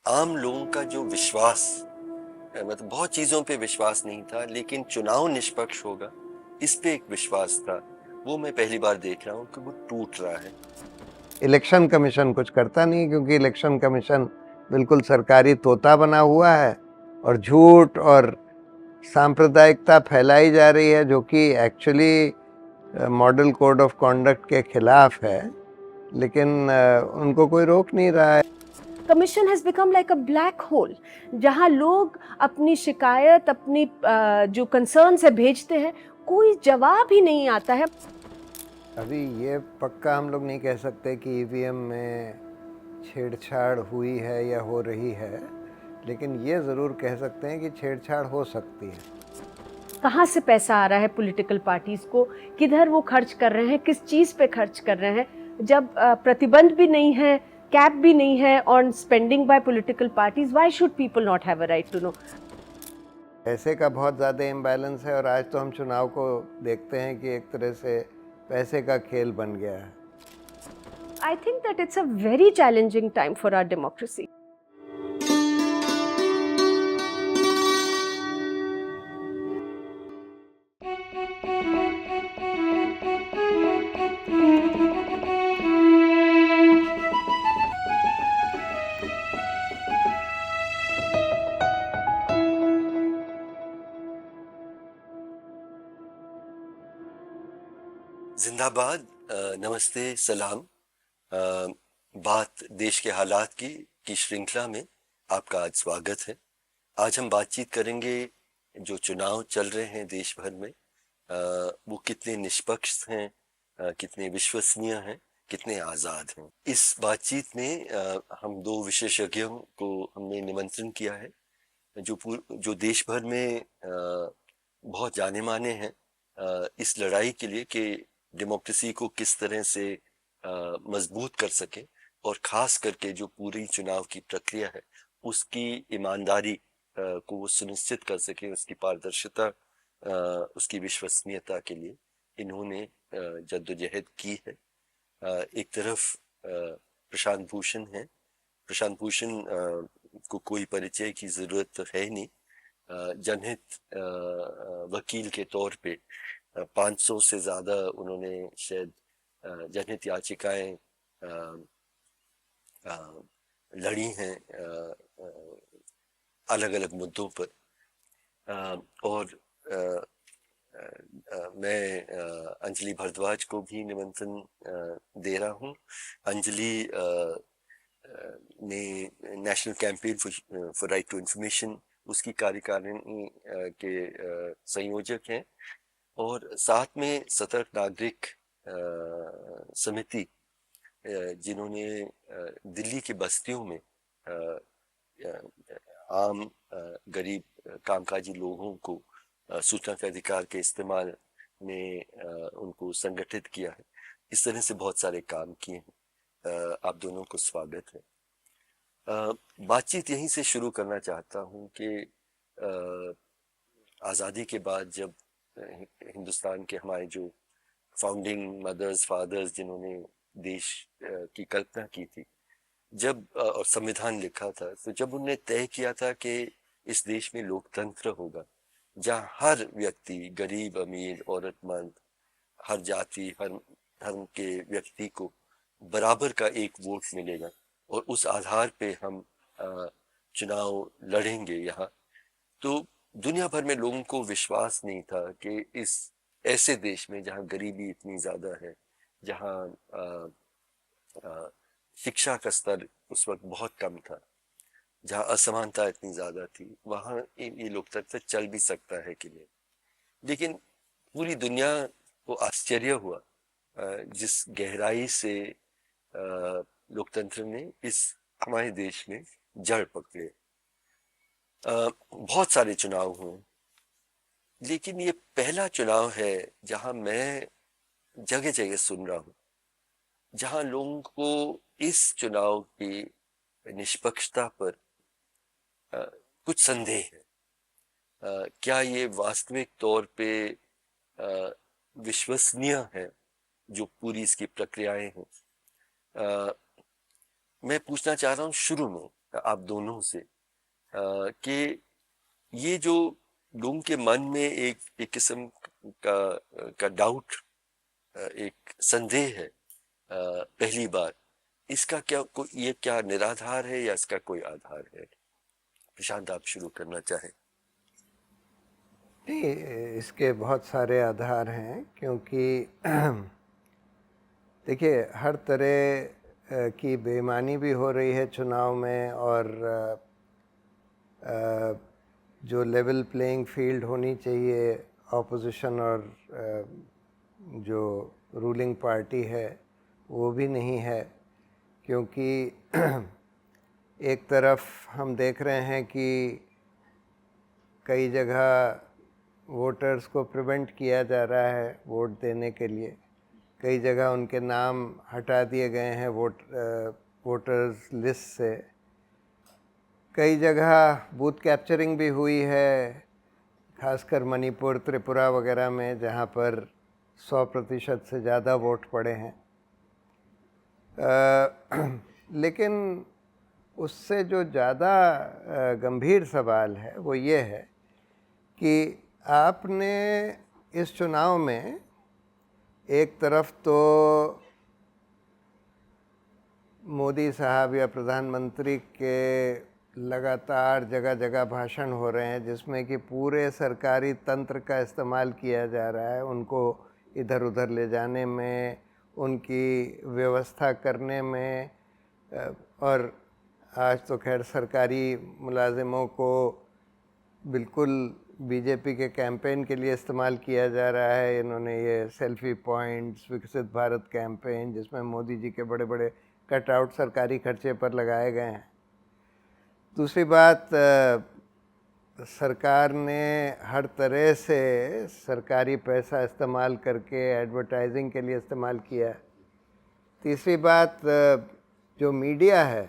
आम लोगों का जो विश्वास मतलब बहुत चीजों पे विश्वास नहीं था, लेकिन चुनाव निष्पक्ष होगा इस पे एक विश्वास था। वो मैं पहली बार देख रहा हूँ कि वो टूट रहा है। इलेक्शन कमीशन कुछ करता नहीं, क्योंकि इलेक्शन कमीशन बिल्कुल सरकारी तोता बना हुआ है और झूठ और सांप्रदायिकता फैलाई जा रही है, जो कि actually model code of conduct के खिलाफ है, लेकिन उनको कोई रोक नहीं रहा है। Commission has become like a black hole, जहां लोग अपनी शिकायत, अपनी जो कंसर्न्स है भेजते हैं, कोई जवाब ही नहीं आता है। अभी ये पक्का हम लोग नहीं कह सकते कि ईवीएम में छेड़छाड़ हुई है या हो रही है, लेकिन ये ज़रूर कह सकते हैं कि छेड़छाड़ हो सकती है। कहाँ से पैसा आ रहा है पॉलिटिकल पार्टीज को, किधर वो खर्च कर रहे हैं, किस चीज पे खर्च कर रहे हैं, जब प्रतिबंध भी नहीं है, कैप भी नहीं है on spending by political parties, why should people not have a right to know. पैसे का बहुत ज़्यादा इम्बैलेंस है, और आज तो हम चुनाव को देखते हैं कि एक तरह से पैसे का खेल बन गया है। I think that it's a very challenging time for our democracy. जिंदाबाद। नमस्ते, सलाम। बात देश के हालात की श्रृंखला में आपका आज स्वागत है। आज हम बातचीत करेंगे जो चुनाव चल रहे हैं देश भर में, वो कितने निष्पक्ष हैं, कितने विश्वसनीय हैं, कितने आजाद हैं। इस बातचीत में हम दो विशेषज्ञों को हमने निमंत्रण किया है जो देश भर में बहुत जाने माने हैं इस लड़ाई के लिए कि डेमोक्रेसी को किस तरह से मजबूत कर सके, और खास करके जो पूरी चुनाव की प्रक्रिया है उसकी ईमानदारी को वो सुनिश्चित कर सके, उसकी पारदर्शिता, उसकी विश्वसनीयता के लिए इन्होंने जद्दोजहद की है। एक तरफ प्रशांत भूषण है। प्रशांत भूषण को कोई परिचय की जरूरत तो है नहीं। जनहित वकील के तौर पे 500 से ज्यादा उन्होंने शायद जनहित याचिकाएं लड़ी हैं अलग अलग मुद्दों पर। और मैं अंजलि भारद्वाज को भी निमंत्रण दे रहा हूँ। अंजलि ने national campaign for right to information, उसकी कार्यकारिणी के संयोजक हैं, और साथ में सतर्क नागरिक समिति, जिन्होंने दिल्ली की बस्तियों में आम गरीब कामकाजी लोगों को सूचना के अधिकार के इस्तेमाल में उनको संगठित किया है। इस तरह से बहुत सारे काम किए हैं। आप दोनों को स्वागत है। बातचीत यहीं से शुरू करना चाहता हूँ कि आज़ादी के बाद जब हिंदुस्तान के हमारे जो फाउंडिंग मदर्स फादर्स जिन्होंने देश की कल्पना की थी, जब और संविधान लिखा था, तो जब उन्होंने तय किया था कि इस देश में लोकतंत्र होगा जहाँ हर व्यक्ति, गरीब अमीर औरत मर्द, हर जाति हर धर्म के व्यक्ति को बराबर का एक वोट मिलेगा, और उस आधार पे हम चुनाव लड़ेंगे यहाँ, तो दुनिया भर में लोगों को विश्वास नहीं था कि इस ऐसे देश में जहाँ गरीबी इतनी ज्यादा है, जहाँ शिक्षा का स्तर उस वक्त बहुत कम था, जहाँ असमानता इतनी ज्यादा थी, वहां ये लोकतंत्र चल भी सकता है कि नहीं। लेकिन पूरी दुनिया को आश्चर्य हुआ जिस गहराई से लोकतंत्र ने इस हमारे देश में जड़ पकड़े। बहुत सारे चुनाव हुए, लेकिन ये पहला चुनाव है जहां मैं जगह जगह सुन रहा हूं, जहां लोगों को इस चुनाव की निष्पक्षता पर कुछ संदेह है। क्या ये वास्तविक तौर पे विश्वसनीय है जो पूरी इसकी प्रक्रियाएं हैं। मैं पूछना चाह रहा हूँ शुरू में आप दोनों से कि ये जो लोगों के मन में एक किस्म का डाउट, एक संदेह है पहली बार, इसका ये क्या निराधार है या इसका कोई आधार है? प्रशांत, आप शुरू करना चाहें। नहीं, इसके बहुत सारे आधार हैं, क्योंकि देखिए हर तरह की बेईमानी भी हो रही है चुनाव में, और जो लेवल प्लेइंग फील्ड होनी चाहिए ऑपोजिशन और जो रूलिंग पार्टी है वो भी नहीं है, क्योंकि एक तरफ हम देख रहे हैं कि कई जगह वोटर्स को प्रिवेंट किया जा रहा है वोट देने के लिए, कई जगह उनके नाम हटा दिए गए हैं वोटर्स लिस्ट से, कई जगह बूथ कैप्चरिंग भी हुई है, खासकर मणिपुर, त्रिपुरा वगैरह में, जहाँ पर 100% से ज़्यादा वोट पड़े हैं। लेकिन उससे जो ज़्यादा गंभीर सवाल है वो ये है कि आपने इस चुनाव में एक तरफ तो मोदी साहब या प्रधानमंत्री के लगातार जगह जगह भाषण हो रहे हैं जिसमें कि पूरे सरकारी तंत्र का इस्तेमाल किया जा रहा है उनको इधर उधर ले जाने में, उनकी व्यवस्था करने में, और आज तो खैर सरकारी मुलाजिमों को बिल्कुल बीजेपी के कैंपेन के लिए इस्तेमाल किया जा रहा है। इन्होंने ये सेल्फी पॉइंट्स, विकसित भारत कैंपेन, जिसमें मोदी जी के बड़े बड़े कटआउट सरकारी खर्चे पर लगाए गए हैं। दूसरी बात, सरकार ने हर तरह से सरकारी पैसा इस्तेमाल करके एडवर्टाइजिंग के लिए इस्तेमाल किया। तीसरी बात, जो मीडिया है,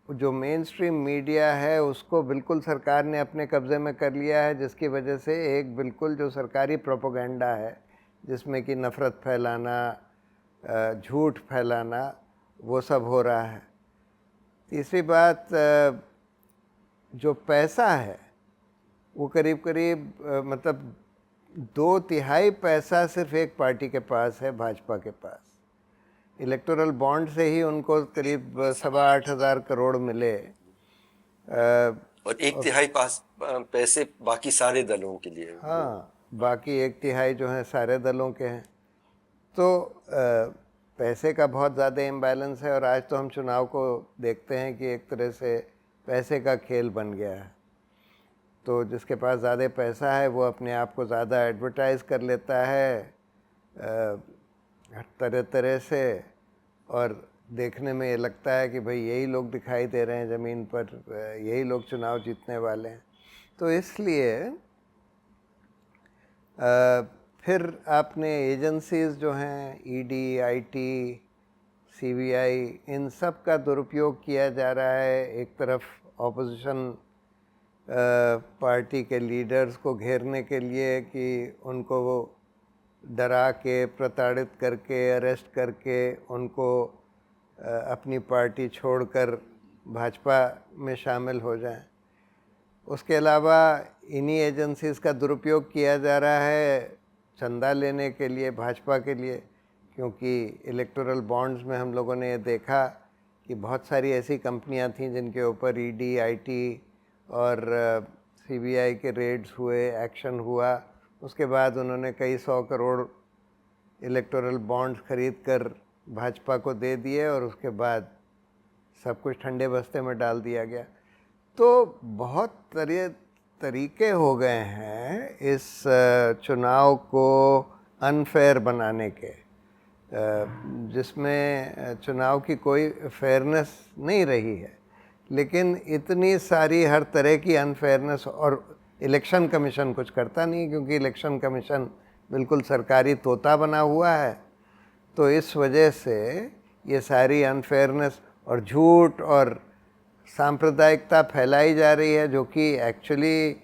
जो मेन स्ट्रीम मीडिया है, उसको बिल्कुल सरकार ने अपने कब्ज़े में कर लिया है, जिसकी वजह से एक बिल्कुल जो सरकारी प्रोपेगेंडा है जिसमें कि नफ़रत फैलाना, झूठ फैलाना, वो सब हो रहा है। तीसरी बात, जो पैसा है वो करीब करीब मतलब 2/3 पैसा सिर्फ एक पार्टी के पास है, भाजपा के पास। इलेक्टोरल बॉन्ड से ही उनको करीब 8,500 करोड़ मिले, और 1/3 पैसे बाकी सारे दलों के लिए। हाँ, बाकी 1/3 जो हैं सारे दलों के हैं। तो पैसे का बहुत ज़्यादा इम्बैलेंस है, और आज तो हम चुनाव को देखते हैं कि एक तरह से पैसे का खेल बन गया है। तो जिसके पास ज़्यादा पैसा है वो अपने आप को ज़्यादा एडवर्टाइज़ कर लेता है तरह तरह से, और देखने में ये लगता है कि भाई यही लोग दिखाई दे रहे हैं ज़मीन पर, यही लोग चुनाव जीतने वाले हैं। तो इसलिए फिर आपने एजेंसीज़ जो हैं, ईडी, आईटी, सीबीआई, इन सब का दुरुपयोग किया जा रहा है एक तरफ ऑपोजिशन पार्टी के लीडर्स को घेरने के लिए, कि उनको वो डरा के, प्रताड़ित करके, अरेस्ट करके उनको अपनी पार्टी छोड़कर भाजपा में शामिल हो जाएं। उसके अलावा इन्हीं एजेंसीज़ का दुरुपयोग किया जा रहा है चंदा लेने के लिए भाजपा के लिए, क्योंकि इलेक्टोरल बॉन्ड्स में हम लोगों ने ये देखा कि बहुत सारी ऐसी कंपनियां थीं जिनके ऊपर ईडी, आईटी और सीबीआई के रेड्स हुए, एक्शन हुआ। उसके बाद उन्होंने कई 100 करोड़ इलेक्टोरल बॉन्ड्स खरीद कर भाजपा को दे दिए, और उसके बाद सब कुछ ठंडे बस्ते में डाल दिया गया। तो बहुत तरीके हो गए हैं इस चुनाव को अनफेयर बनाने के, जिसमें चुनाव की कोई फेयरनेस नहीं रही है, लेकिन इतनी सारी हर तरह की अनफेयरनेस, और इलेक्शन कमीशन कुछ करता नहीं, क्योंकि इलेक्शन कमीशन बिल्कुल सरकारी तोता बना हुआ है। तो इस वजह से ये सारी अनफेयरनेस और झूठ और सांप्रदायिकता फैलाई जा रही है, जो कि actually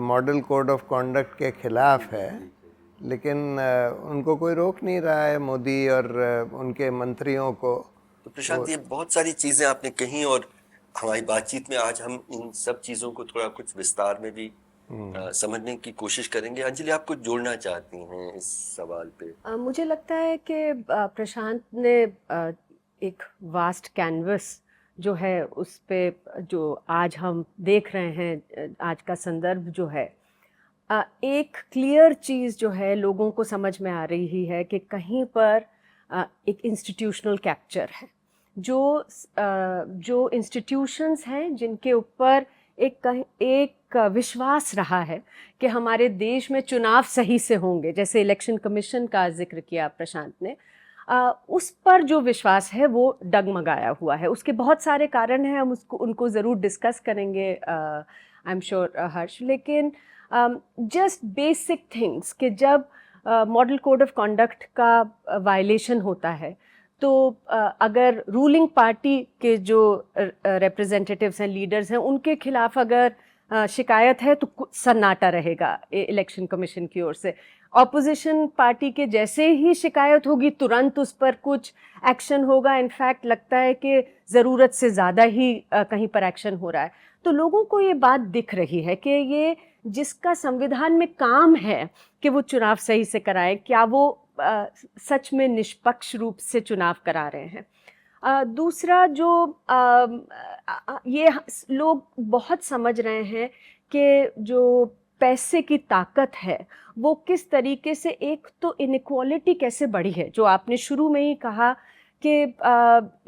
model code of conduct के ख़िलाफ़ है, लेकिन उनको कोई रोक नहीं रहा है, मोदी और उनके मंत्रियों को। तो प्रशांत, ये बहुत सारी चीजें आपने कही और हमारी बातचीत में आज हम इन सब चीजों को थोड़ा कुछ विस्तार में भी समझने की कोशिश करेंगे। अंजलि, आप कुछ जोड़ना चाहती हैं इस सवाल पे? मुझे लगता है कि प्रशांत ने एक वास्ट कैनवस जो है उस पे जो आज हम देख रहे हैं, आज का संदर्भ जो है, एक क्लियर चीज़ जो है लोगों को समझ में आ रही है कि कहीं पर एक इंस्टीट्यूशनल कैप्चर है। जो इंस्टीट्यूशंस हैं जिनके ऊपर एक विश्वास रहा है कि हमारे देश में चुनाव सही से होंगे, जैसे इलेक्शन कमीशन का जिक्र किया प्रशांत ने, उस पर जो विश्वास है वो डगमगाया हुआ है। उसके बहुत सारे कारण हैं, हम उनको ज़रूर डिस्कस करेंगे आई एम श्योर हर्ष, लेकिन जस्ट बेसिक थिंग्स कि जब मॉडल कोड ऑफ कंडक्ट का वायलेशन होता है तो अगर रूलिंग पार्टी के जो रिप्रेजेंटेटिव्स हैं, लीडर्स हैं, उनके खिलाफ अगर शिकायत है तो सन्नाटा रहेगा इलेक्शन कमीशन की ओर से। ऑपोजिशन पार्टी के जैसे ही शिकायत होगी तुरंत उस पर कुछ एक्शन होगा। इनफैक्ट लगता है कि ज़रूरत से ज़्यादा ही कहीं पर एक्शन हो रहा है। तो लोगों को ये बात दिख रही है कि ये जिसका संविधान में काम है कि वो चुनाव सही से कराएं, क्या वो सच में निष्पक्ष रूप से चुनाव करा रहे हैं। दूसरा जो ये लोग बहुत समझ रहे हैं कि जो पैसे की ताकत है वो किस तरीके से, एक तो इनइक्वालिटी कैसे बढ़ी है, जो आपने शुरू में ही कहा कि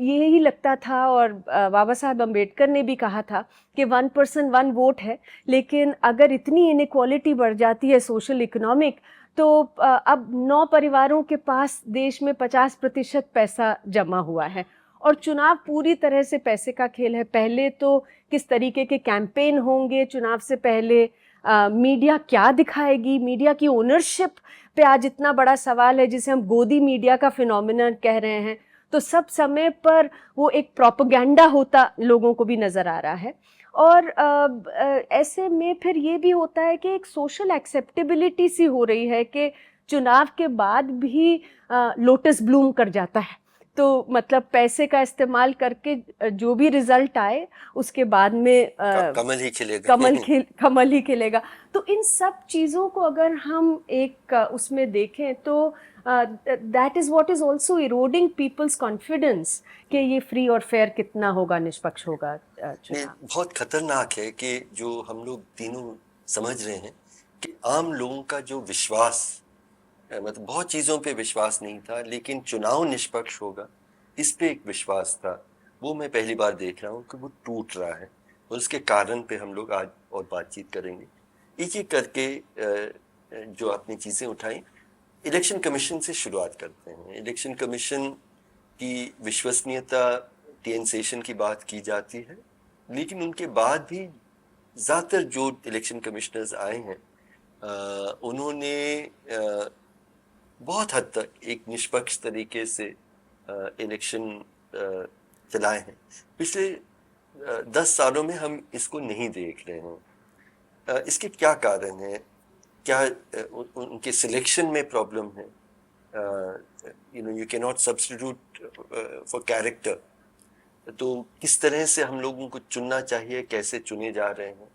यही लगता था और बाबा साहब अम्बेडकर ने भी कहा था कि 1% 1 वोट है, लेकिन अगर इतनी इनइक्वालिटी बढ़ जाती है सोशल इकोनॉमिक, तो अब 9 परिवारों के पास देश में 50% पैसा जमा हुआ है और चुनाव पूरी तरह से पैसे का खेल है। पहले तो किस तरीके के कैंपेन होंगे चुनाव से पहले, मीडिया क्या दिखाएगी, मीडिया की ओनरशिप पे आज इतना बड़ा सवाल है जिसे हम गोदी मीडिया का फिनोमिनन कह रहे हैं। तो सब समय पर वो एक प्रोपेगेंडा होता लोगों को भी नज़र आ रहा है। और ऐसे में फिर ये भी होता है कि एक सोशल एक्सेप्टेबिलिटी सी हो रही है कि चुनाव के बाद भी लोटस ब्लूम कर जाता है। तो मतलब पैसे का इस्तेमाल करके जो भी रिजल्ट आए उसके बाद में कमल ही खिलेगा। कमल ही खिलेगा। तो इन सब चीज़ों को अगर हम एक उसमें देखें तो that is what is also eroding people's confidence कि ये फ्री और फेयर कितना होगा, निष्पक्ष होगा चुनाव। बहुत खतरनाक है कि जो हम लोग तीनों समझ रहे हैं कि आम लोगों का जो विश्वास, मतलब बहुत चीज़ों पे विश्वास नहीं था, लेकिन चुनाव निष्पक्ष होगा इस पे एक विश्वास था, वो मैं पहली बार देख रहा हूँ कि वो टूट रहा है। और उसके कारण पे हम लोग आज और बातचीत करेंगे। एक एक करके जो आपने चीज़ें उठाई, इलेक्शन कमीशन से शुरुआत करते हैं। इलेक्शन कमीशन की विश्वसनीयता, टीएन सेशन की बात की जाती है, लेकिन उनके बाद भी ज़्यादातर जो इलेक्शन कमिश्नर्स आए हैं उन्होंने बहुत हद तक एक निष्पक्ष तरीके से इलेक्शन चलाए हैं। पिछले 10 सालों में हम इसको नहीं देख रहे हैं। इसके क्या कारण है? क्या उनके सिलेक्शन में प्रॉब्लम है? You can not substitute for character. तो किस तरह से हम लोगों को चुनना चाहिए, कैसे चुने जा रहे हैं,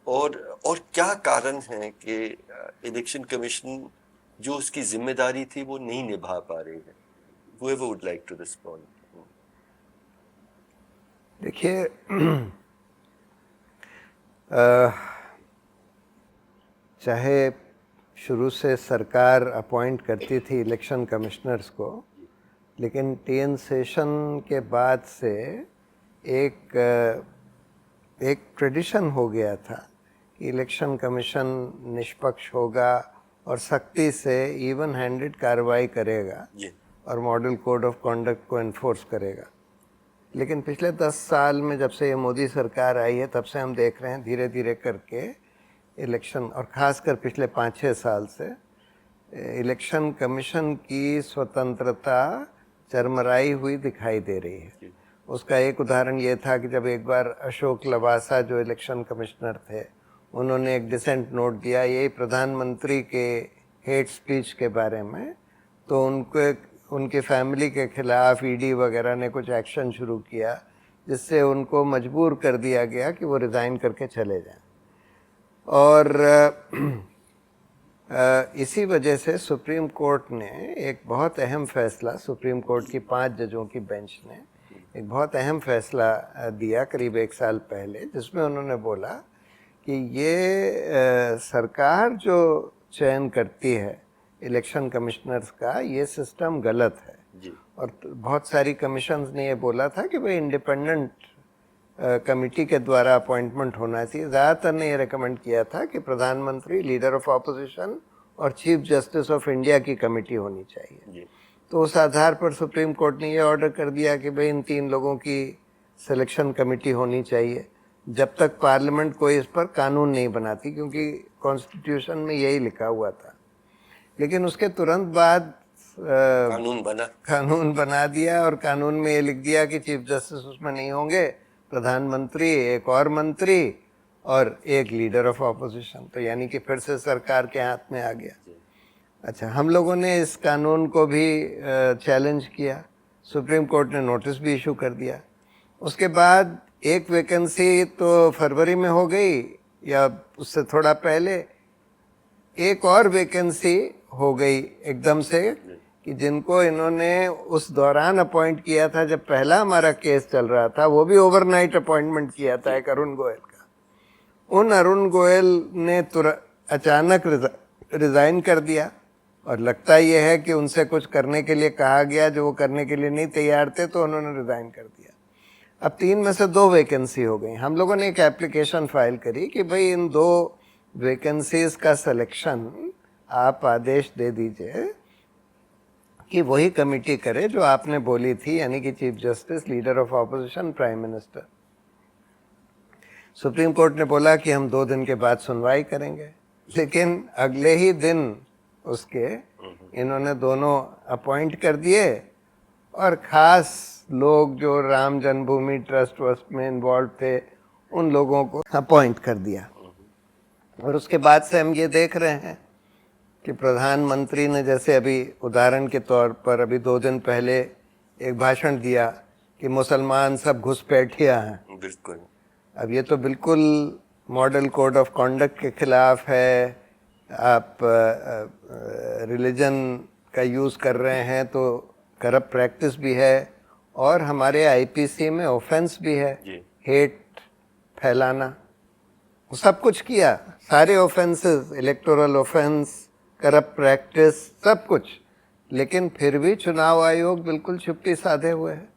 और क्या कारण है कि इलेक्शन कमीशन जो उसकी जिम्मेदारी थी वो नहीं निभा पा रही है? Whoever would like to respond. देखिए, चाहे शुरू से सरकार अपॉइंट करती थी इलेक्शन कमिश्नर्स को, लेकिन टीएन सेशन के बाद से एक ट्रेडिशन हो गया था कि इलेक्शन कमीशन निष्पक्ष होगा और सख्ती से इवन हैंडेड कार्रवाई करेगा और मॉडल कोड ऑफ कंडक्ट को एनफोर्स करेगा। लेकिन पिछले 10 साल में जब से ये मोदी सरकार आई है तब से हम देख रहे हैं धीरे धीरे करके इलेक्शन, और ख़ासकर पिछले 5-6 साल से इलेक्शन कमीशन की स्वतंत्रता चरमराई हुई दिखाई दे रही है। उसका एक उदाहरण ये था कि जब एक बार अशोक लवासा जो इलेक्शन कमिश्नर थे, उन्होंने एक डिसेंट नोट दिया यही प्रधानमंत्री के हेट स्पीच के बारे में, तो उनकी फैमिली के खिलाफ ईडी वगैरह ने कुछ एक्शन शुरू किया, जिससे उनको मजबूर कर दिया गया कि वो रिज़ाइन करके चले जाएं। और इसी वजह से सुप्रीम कोर्ट ने एक बहुत अहम फैसला, सुप्रीम कोर्ट की 5 जजों की बेंच ने एक बहुत अहम फैसला दिया करीब 1 साल पहले, जिसमें उन्होंने बोला कि ये सरकार जो चयन करती है इलेक्शन कमिश्नर्स का, ये सिस्टम गलत है जी। और बहुत सारी कमीशंस ने ये बोला था कि भाई इंडिपेंडेंट कमेटी के द्वारा अपॉइंटमेंट होना चाहिए। ज़्यादातर ने ये रिकमेंड किया था कि प्रधानमंत्री, लीडर ऑफ ऑपोजिशन और चीफ जस्टिस ऑफ इंडिया की कमेटी होनी चाहिए जी। तो उस आधार पर सुप्रीम कोर्ट ने ये ऑर्डर कर दिया कि भाई इन 3 लोगों की सिलेक्शन कमेटी होनी चाहिए, जब तक पार्लियामेंट कोई इस पर कानून नहीं बनाती, क्योंकि कॉन्स्टिट्यूशन में यही लिखा हुआ था। लेकिन उसके तुरंत बाद कानून बना दिया और कानून में ये लिख दिया कि चीफ जस्टिस उसमें नहीं होंगे, प्रधानमंत्री, एक और मंत्री और एक लीडर ऑफ ऑपोजिशन। तो यानी कि फिर से सरकार के हाथ में आ गया। अच्छा, हम लोगों ने इस कानून को भी चैलेंज किया, सुप्रीम कोर्ट ने नोटिस भी इशू कर दिया। उसके बाद एक वैकेंसी तो फरवरी में हो गई, या उससे थोड़ा पहले एक और वैकेंसी हो गई एकदम से, कि जिनको इन्होंने उस दौरान अपॉइंट किया था जब पहला हमारा केस चल रहा था, वो भी ओवरनाइट अपॉइंटमेंट किया था एक अरुण गोयल का। उन अरुण गोयल ने अचानक रिज़ाइन कर दिया, और लगता ये है कि उनसे कुछ करने के लिए कहा गया जो वो करने के लिए नहीं तैयार थे, तो उन्होंने रिज़ाइन कर दिया। अब 3 में से 2 वैकेंसी हो गई। हम लोगों ने एक एप्लीकेशन फाइल करी कि भाई इन 2 वैकेंसीज का सिलेक्शन आप आदेश दे दीजिए कि वही कमेटी करे जो आपने बोली थी, यानी कि chief justice, leader of opposition, prime minister. Supreme court ने बोला कि हम 2 दिन के बाद सुनवाई करेंगे, लेकिन अगले ही दिन उसके इन्होंने दोनों अपॉइंट कर दिए, और ख़ास लोग जो राम जन्मभूमि ट्रस्ट वस्ट में इन्वॉल्व थे उन लोगों को अपॉइंट कर दिया। और उसके बाद से हम ये देख रहे हैं कि प्रधानमंत्री ने, जैसे अभी उदाहरण के तौर पर अभी 2 दिन पहले एक भाषण दिया कि मुसलमान सब घुसपैठिया हैं। बिल्कुल। अब ये तो बिल्कुल मॉडल कोड ऑफ कॉन्डक्ट के खिलाफ है। आप रिलीजन का यूज़ कर रहे हैं तो करप्ट प्रैक्टिस भी है, और हमारे आईपीसी में ऑफेंस भी है, हेट फैलाना। सब कुछ किया, सारे offences, electoral offence, corrupt practice, सब कुछ। लेकिन फिर भी चुनाव आयोग बिल्कुल चुप्पी साधे हुए है।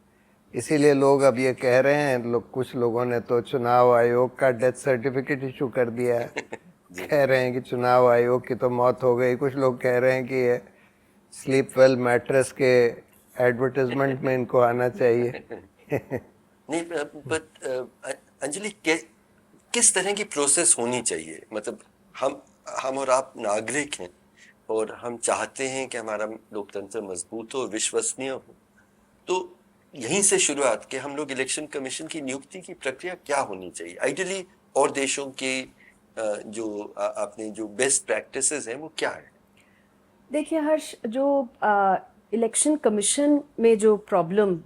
इसीलिए लोग अब ये कह रहे हैं, कुछ लोगों ने तो चुनाव आयोग का डेथ सर्टिफिकेट इशू कर दिया है। कह रहे हैं कि चुनाव आयोग की तो मौत हो गई। कुछ लोग कह रहे हैं कि ये स्लीप वेल मैट्रेस के एडवर्टाइजमेंट में इनको आना चाहिए। नहीं, बट अंजलि, किस तरह की प्रोसेस होनी चाहिए? मतलब हम और आप नागरिक हैं, और हम चाहते हैं कि हमारा लोकतंत्र मजबूत हो, विश्वसनीय हो। तो यहीं से शुरुआत कि हम लोग इलेक्शन कमीशन की नियुक्ति की प्रक्रिया क्या होनी चाहिए आइडियली, और देशों के जो आपने जो बेस्ट प्रैक्टिसेस हैं वो क्या है? देखिए हर्ष, जो इलेक्शन कमीशन में जो प्रॉब्लम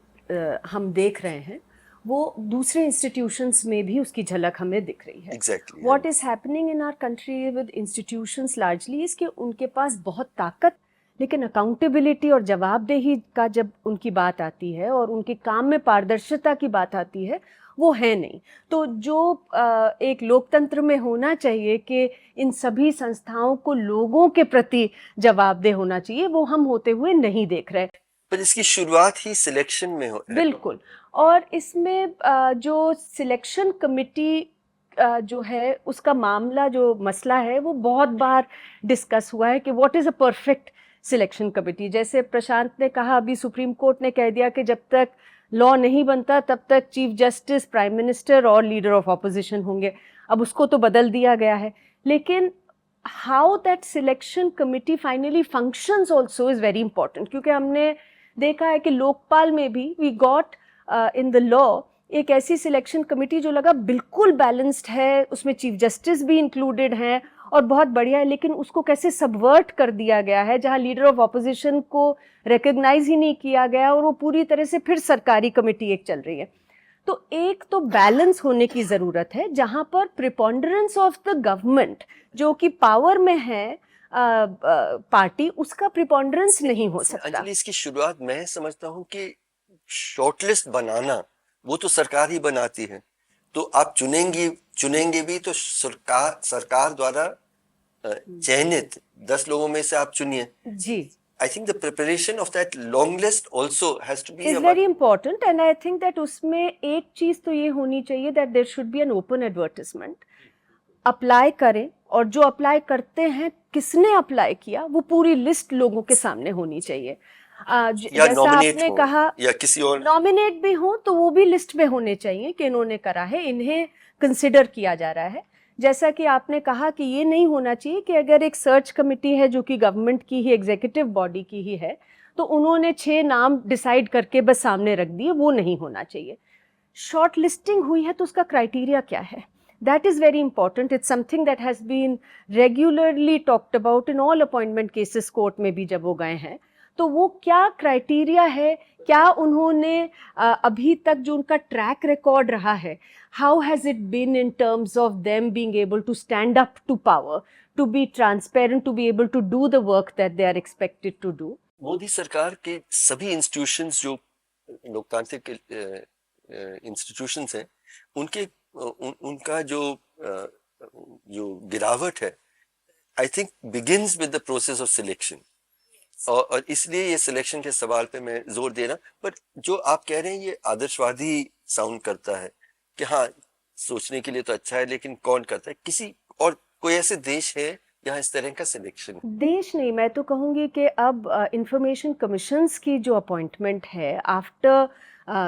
हम देख रहे हैं वो दूसरे इंस्टीट्यूशंस में भी उसकी झलक हमें दिख रही है। Exactly, what is happening in our country with institutions largely is कि उनके पास बहुत ताकत, लेकिन अकाउंटेबिलिटी और जवाबदेही का जब उनकी बात आती है और उनके काम में पारदर्शिता की बात आती है, वो है नहीं। तो जो एक लोकतंत्र में होना चाहिए कि इन सभी संस्थाओं को लोगों के प्रति जवाबदेह होना चाहिए, वो हम होते हुए नहीं देख रहे। पर इसकी शुरुआत ही सिलेक्शन में हो। बिल्कुल। और इसमें जो सिलेक्शन कमिटी जो है उसका मामला, जो मसला है, वो बहुत बार डिस्कस हुआ है कि what is a perfect selection committee. जैसे प्रशांत ने कहा, अभी सुप्रीम कोर्ट ने कह दिया कि जब तक लॉ नहीं बनता तब तक चीफ जस्टिस, प्राइम मिनिस्टर और लीडर ऑफ ऑपोजिशन होंगे। अब उसको तो बदल दिया गया है, लेकिन how that selection committee finally functions also is very important. क्योंकि हमने देखा है कि लोकपाल में भी we got in the law एक ऐसी सिलेक्शन कमेटी जो लगा बिल्कुल बैलेंस्ड है, उसमें चीफ जस्टिस भी इंक्लूडेड हैं और बहुत बढ़िया है, लेकिन उसको कैसे सबवर्ट कर दिया गया है, जहां लीडर ऑफ ऑपोजिशन को रिकॉग्नाइज ही नहीं किया गया और वो पूरी तरह से फिर सरकारी कमेटी एक चल रही है। तो एक तो बैलेंस होने की जरूरत है, जहां पर प्रिपोंडरेंस ऑफ द गवर्नमेंट जो कि पावर में है पार्टी, उसका प्रिपोंडरेंस नहीं हो सकता। अंजलि, इसकी शुरुआत मैं समझता हूँ कि शॉर्टलिस्ट बनाना वो तो सरकार ही बनाती है, तो आप चुनेंगे भी तो सरकार द्वारा चयनित 10 लोगों में से आप चुनिए जी। I think the preparation of that long list also has to be is very important, and I think that उसमें एक चीज तो ये होनी चाहिए that there should be an open advertisement. Apply करें, और जो अप्लाई करते हैं किसने अप्लाई किया वो पूरी लिस्ट लोगों के सामने होनी चाहिए। या जैसा आपने कहा या किसी और नॉमिनेट भी हो तो वो भी लिस्ट में होने चाहिए कि इन्होंने करा है, इन्हें कंसिडर किया जा रहा है। जैसा कि आपने कहा कि ये नहीं होना चाहिए कि अगर एक सर्च कमेटी है जो कि गवर्नमेंट की ही एग्जीक्यूटिव बॉडी की ही है तो उन्होंने 6 नाम डिसाइड करके बस सामने रख दिए, वो नहीं होना चाहिए। शॉर्ट लिस्टिंग हुई है तो उसका क्राइटेरिया क्या है, that is very important. It's something that has been regularly talked about in all appointment cases court में भी जब वो गए हैं, तो वो क्या क्राइटेरिया है, क्या उन्होंने अभी तक जो उनका ट्रैक रिकॉर्ड रहा है, how has it been in terms of them being able to stand up to power, to be transparent, to be able to do the work that they are expected to do. Modi सरकार के सभी institutions जो लोकतांत्रिक institutions हैं उनके उनका जो गिरावट है, I think begins with the process of selection, और इसलिए ये सिलेक्शन के सवाल पे मैं जोर दे रहा। पर जो आप कह रहे हैं ये आदर्शवादी साउंड करता है कि हाँ सोचने के लिए तो अच्छा है, लेकिन कौन करता है? किसी और कोई ऐसे देश है यहाँ इस तरह का सिलेक्शन? देश नहीं, मैं तो कहूँगी कि अब इंफॉर्मेशन कमीशंस की जो अपॉइंटमेंट है आफ्टर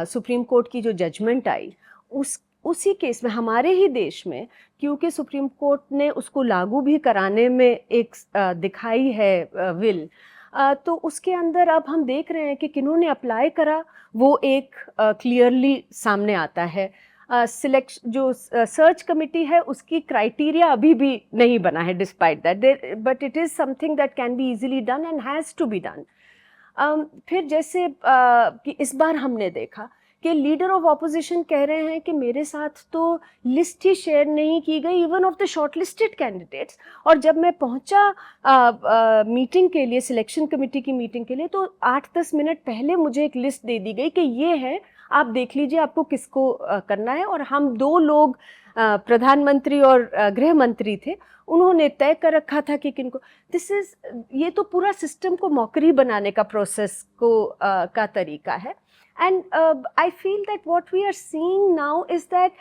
सुप्रीम कोर्ट की जो जजमेंट आई, उसी केस में हमारे ही देश में, क्योंकि सुप्रीम कोर्ट ने उसको लागू भी कराने में एक दिखाई है विल, तो उसके अंदर अब हम देख रहे हैं कि किन्होंने अप्लाई करा वो एक क्लियरली सामने आता है। सिलेक्शन जो सर्च कमिटी है उसकी क्राइटेरिया अभी भी नहीं बना है, despite that, but it is something that can be easily done and has to be done. फिर जैसे कि इस बार हमने देखा कि लीडर ऑफ ऑपोजिशन कह रहे हैं कि मेरे साथ तो लिस्ट ही शेयर नहीं की गई, even of the shortlisted candidates, और जब मैं पहुंचा मीटिंग के लिए, सिलेक्शन कमेटी की मीटिंग के लिए, तो 8-10 मिनट पहले मुझे एक लिस्ट दे दी गई कि ये है, आप देख लीजिए आपको किसको करना है। और हम 2 लोग प्रधानमंत्री और गृह मंत्री थे, उन्होंने तय कर रखा था कि किनको। ये तो पूरा सिस्टम को मौकरी बनाने का प्रोसेस को का तरीका है। And I feel that what we are seeing now is that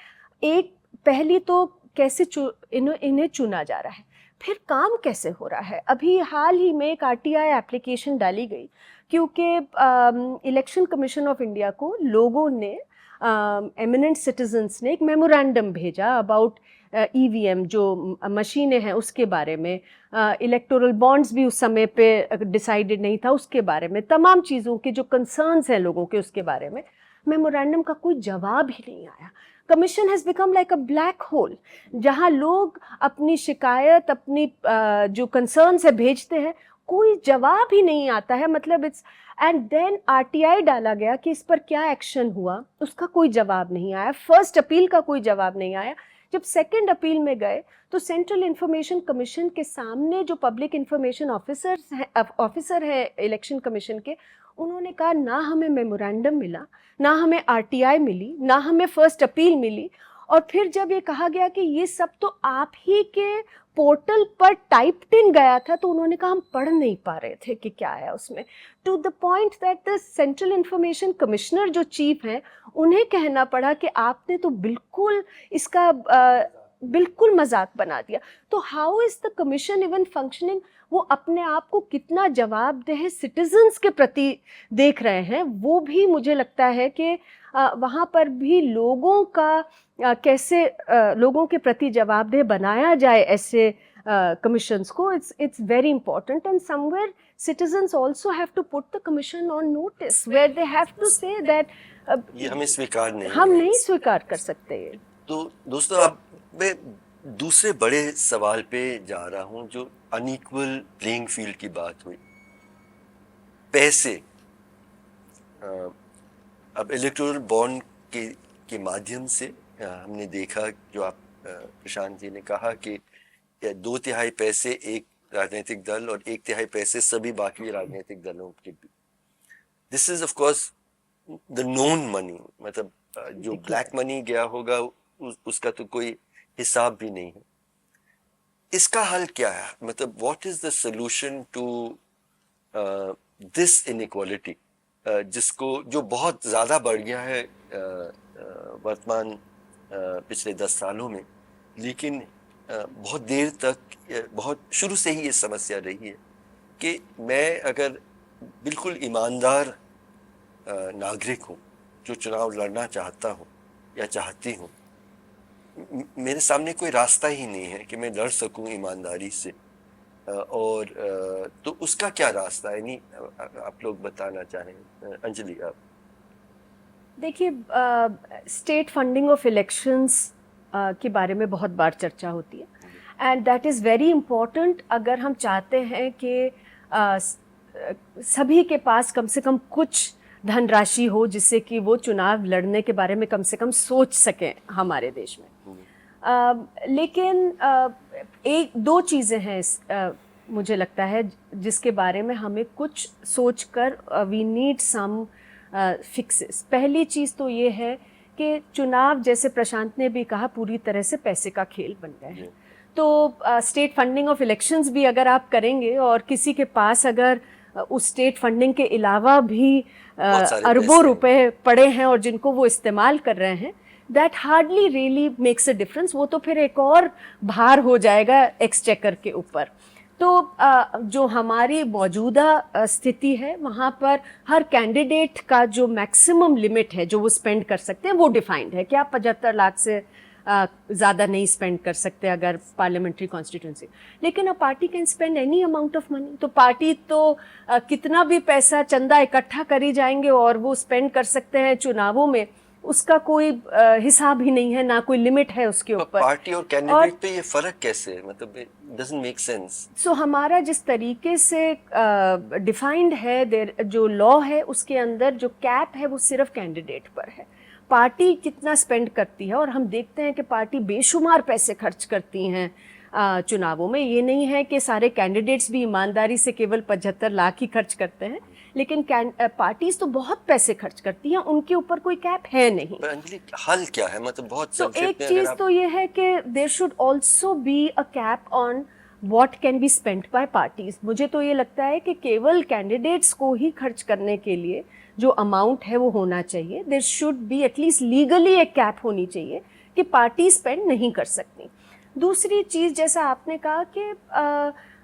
एक पहली तो कैसे इन्हें चुना जा रहा है, फिर काम कैसे हो रहा है। अभी हाल ही में एक RTI एप्लीकेशन डाली गई क्योंकि इलेक्शन कमीशन ऑफ इंडिया को लोगों ने, एमिनेंट सिटीजन्स ने एक मेमोरेंडम भेजा अबाउट EVM जो मशीनें हैं उसके बारे में, इलेक्टोरल बॉन्ड्स भी उस समय पे डिसाइडेड नहीं था उसके बारे में, तमाम चीज़ों के जो कंसर्न्स हैं लोगों के उसके बारे में। मेमोरेंडम का कोई जवाब ही नहीं आया। Commission has become like a black hole, जहां लोग अपनी शिकायत, अपनी जो कंसर्न्स है भेजते हैं, कोई जवाब ही नहीं आता है। मतलब इट्स एंड देन RTI डाला गया कि इस पर क्या एक्शन हुआ, उसका कोई जवाब नहीं आया। फर्स्ट अपील का कोई जवाब नहीं आया। जब सेकंड अपील में गए तो सेंट्रल इंफॉर्मेशन कमीशन के सामने जो पब्लिक इंफॉर्मेशन ऑफिसर है इलेक्शन कमीशन के, उन्होंने कहा ना हमें मेमोरेंडम मिला, ना हमें RTI मिली, ना हमें फर्स्ट अपील मिली। और फिर जब ये कहा गया कि ये सब तो आप ही के पोर्टल पर टाइप्ड इन गया था, तो उन्होंने कहा हम पढ़ नहीं पा रहे थे कि क्या है उसमें, to the point that the central information commissioner जो चीफ हैं उन्हें कहना पड़ा कि आपने तो बिल्कुल इसका बिल्कुल मजाक बना दिया। तो how is the commission even functioning? वो अपने आप को कितना जवाबदेह सिटीजन्स के प्रति देख रहे हैं, वो भी मुझे लगता है कि वहाँ पर भी लोगों का कैसे लोगों के प्रति जवाबदेह बनाया जाए ऐसे कमीशंस को, it's very important, and somewhere citizens also have to put the commission on notice where they have to say that ये हमें स्वीकार नहीं, हम नहीं स्वीकार कर सकते। तो दोस्तों अब मैं दूसरे बड़े सवाल पे जा रहा हूं, जो अनइक्वल प्लेइंग फील्ड की बात हुई। पैसे, अब इलेक्टोरल बॉन्ड के माध्यम से हमने देखा, जो आप प्रशांत जी ने कहा कि 2/3 पैसे एक राजनीतिक दल और 1/3 पैसे सभी बाकी राजनीतिक दलों के भी। This is of course the known money, मतलब जो ब्लैक मनी गया होगा उसका तो कोई हिसाब भी नहीं है। इसका हल क्या है? मतलब what is the solution to this inequality, जिसको जो बहुत ज्यादा बढ़ गया है वर्तमान पिछले 10 सालों में, लेकिन बहुत देर तक, बहुत शुरू से ही ये समस्या रही है कि मैं अगर बिल्कुल ईमानदार नागरिक हूँ जो चुनाव लड़ना चाहता हूँ या चाहती हूँ, मेरे सामने कोई रास्ता ही नहीं है कि मैं लड़ सकूं ईमानदारी से, और तो उसका क्या रास्ता है? नहीं, आप लोग बताना चाहें। अंजलि, आप। देखिए, स्टेट फंडिंग ऑफ इलेक्शंस के बारे में बहुत बार चर्चा होती है, and that is very important अगर हम चाहते हैं कि सभी के पास कम से कम कुछ धनराशि हो जिससे कि वो चुनाव लड़ने के बारे में कम से कम सोच सकें हमारे देश में। लेकिन एक दो चीज़ें हैं मुझे लगता है जिसके बारे में हमें कुछ सोचकर वी नीड सम फिक्सेस। पहली चीज़ तो ये है कि चुनाव, जैसे प्रशांत ने भी कहा, पूरी तरह से पैसे का खेल बन गए हैं। तो स्टेट फंडिंग ऑफ इलेक्शंस भी अगर आप करेंगे और किसी के पास अगर उस स्टेट फंडिंग के अलावा भी अरबों रुपए पड़े हैं और जिनको वो इस्तेमाल कर रहे हैं, that hardly really makes a difference. वो तो फिर एक और भार हो जाएगा एक्सचेकर के ऊपर। तो जो हमारी मौजूदा स्थिति है वहाँ पर हर कैंडिडेट का जो मैक्सिमम लिमिट है जो वो स्पेंड कर सकते हैं वो डिफाइंड है कि आप 75 लाख से ज़्यादा नहीं स्पेंड कर सकते अगर पार्लियामेंट्री कॉन्स्टिट्यूंसी। लेकिन a party can spend any amount of money. तो पार्टी तो कितना भी पैसा चंदा इकट्ठा करी जाएंगे और वो स्पेंड कर सकते हैं चुनावों में, उसका कोई हिसाब ही नहीं है, ना कोई लिमिट है उसके ऊपर। पार्टी और कैंडिडेट पे ये फर्क कैसे है? मतलब डजंट मेक सेंस। सो हमारा जिस तरीके से डिफाइंड है, जो लॉ है उसके अंदर जो कैप है वो सिर्फ कैंडिडेट पर है। पार्टी कितना स्पेंड करती है, और हम देखते हैं कि पार्टी बेशुमार पैसे खर्च करती हैं चुनावों में। ये नहीं है कि सारे कैंडिडेट्स भी ईमानदारी से केवल 75 लाख ही खर्च करते हैं, लेकिन पार्टीज तो बहुत पैसे खर्च करती हैं, उनके ऊपर कोई कैप है नहीं। अंजलि, हल क्या है? मतलब बहुत तो एक चीज तो ये है कि there should also be a cap on what can be spent by parties. मुझे तो ये लगता है कि केवल कैंडिडेट्स को ही खर्च करने के लिए जो अमाउंट है वो होना चाहिए। There should be at least legally एक कैप होनी चाहिए कि पार्टी स्पेंड नहीं कर सकती। दूसरी चीज़, जैसा आपने कहा कि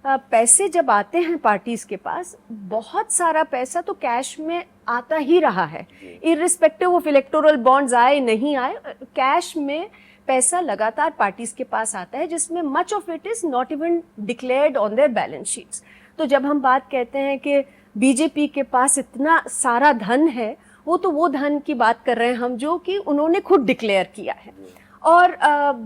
पैसे जब आते हैं पार्टीज के पास, बहुत सारा पैसा तो कैश में आता ही रहा है, इर्रिस्पेक्टिव ऑफ इलेक्टोरल बॉन्ड्स आए नहीं आए, कैश में पैसा लगातार पार्टीज के पास आता है, जिसमें much of it is not even declared on their balance sheets. तो जब हम बात कहते हैं कि बीजेपी के पास इतना सारा धन है, वो धन की बात कर रहे हैं हम जो कि उन्होंने खुद डिक्लेयर किया है। और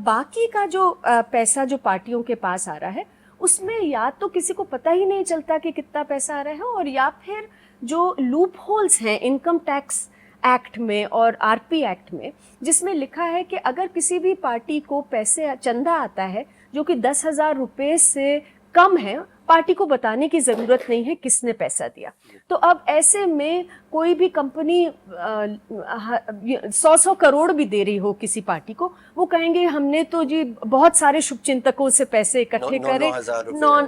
बाकी का जो पैसा जो पार्टियों के पास आ रहा है, उसमें या तो किसी को पता ही नहीं चलता कि कितना पैसा आ रहा है, और या फिर जो लूप होल्स हैं इनकम टैक्स एक्ट में और आरपी एक्ट में, जिसमें लिखा है कि अगर किसी भी पार्टी को पैसे चंदा आता है जो कि 10,000 रुपये से कम है, पार्टी को बताने की ज़रूरत नहीं है किसने पैसा दिया। तो अब ऐसे में कोई भी कंपनी 100 करोड़ भी दे रही हो किसी पार्टी को, वो कहेंगे हमने तो जी बहुत सारे शुभचिंतकों से पैसे इकट्ठे करे,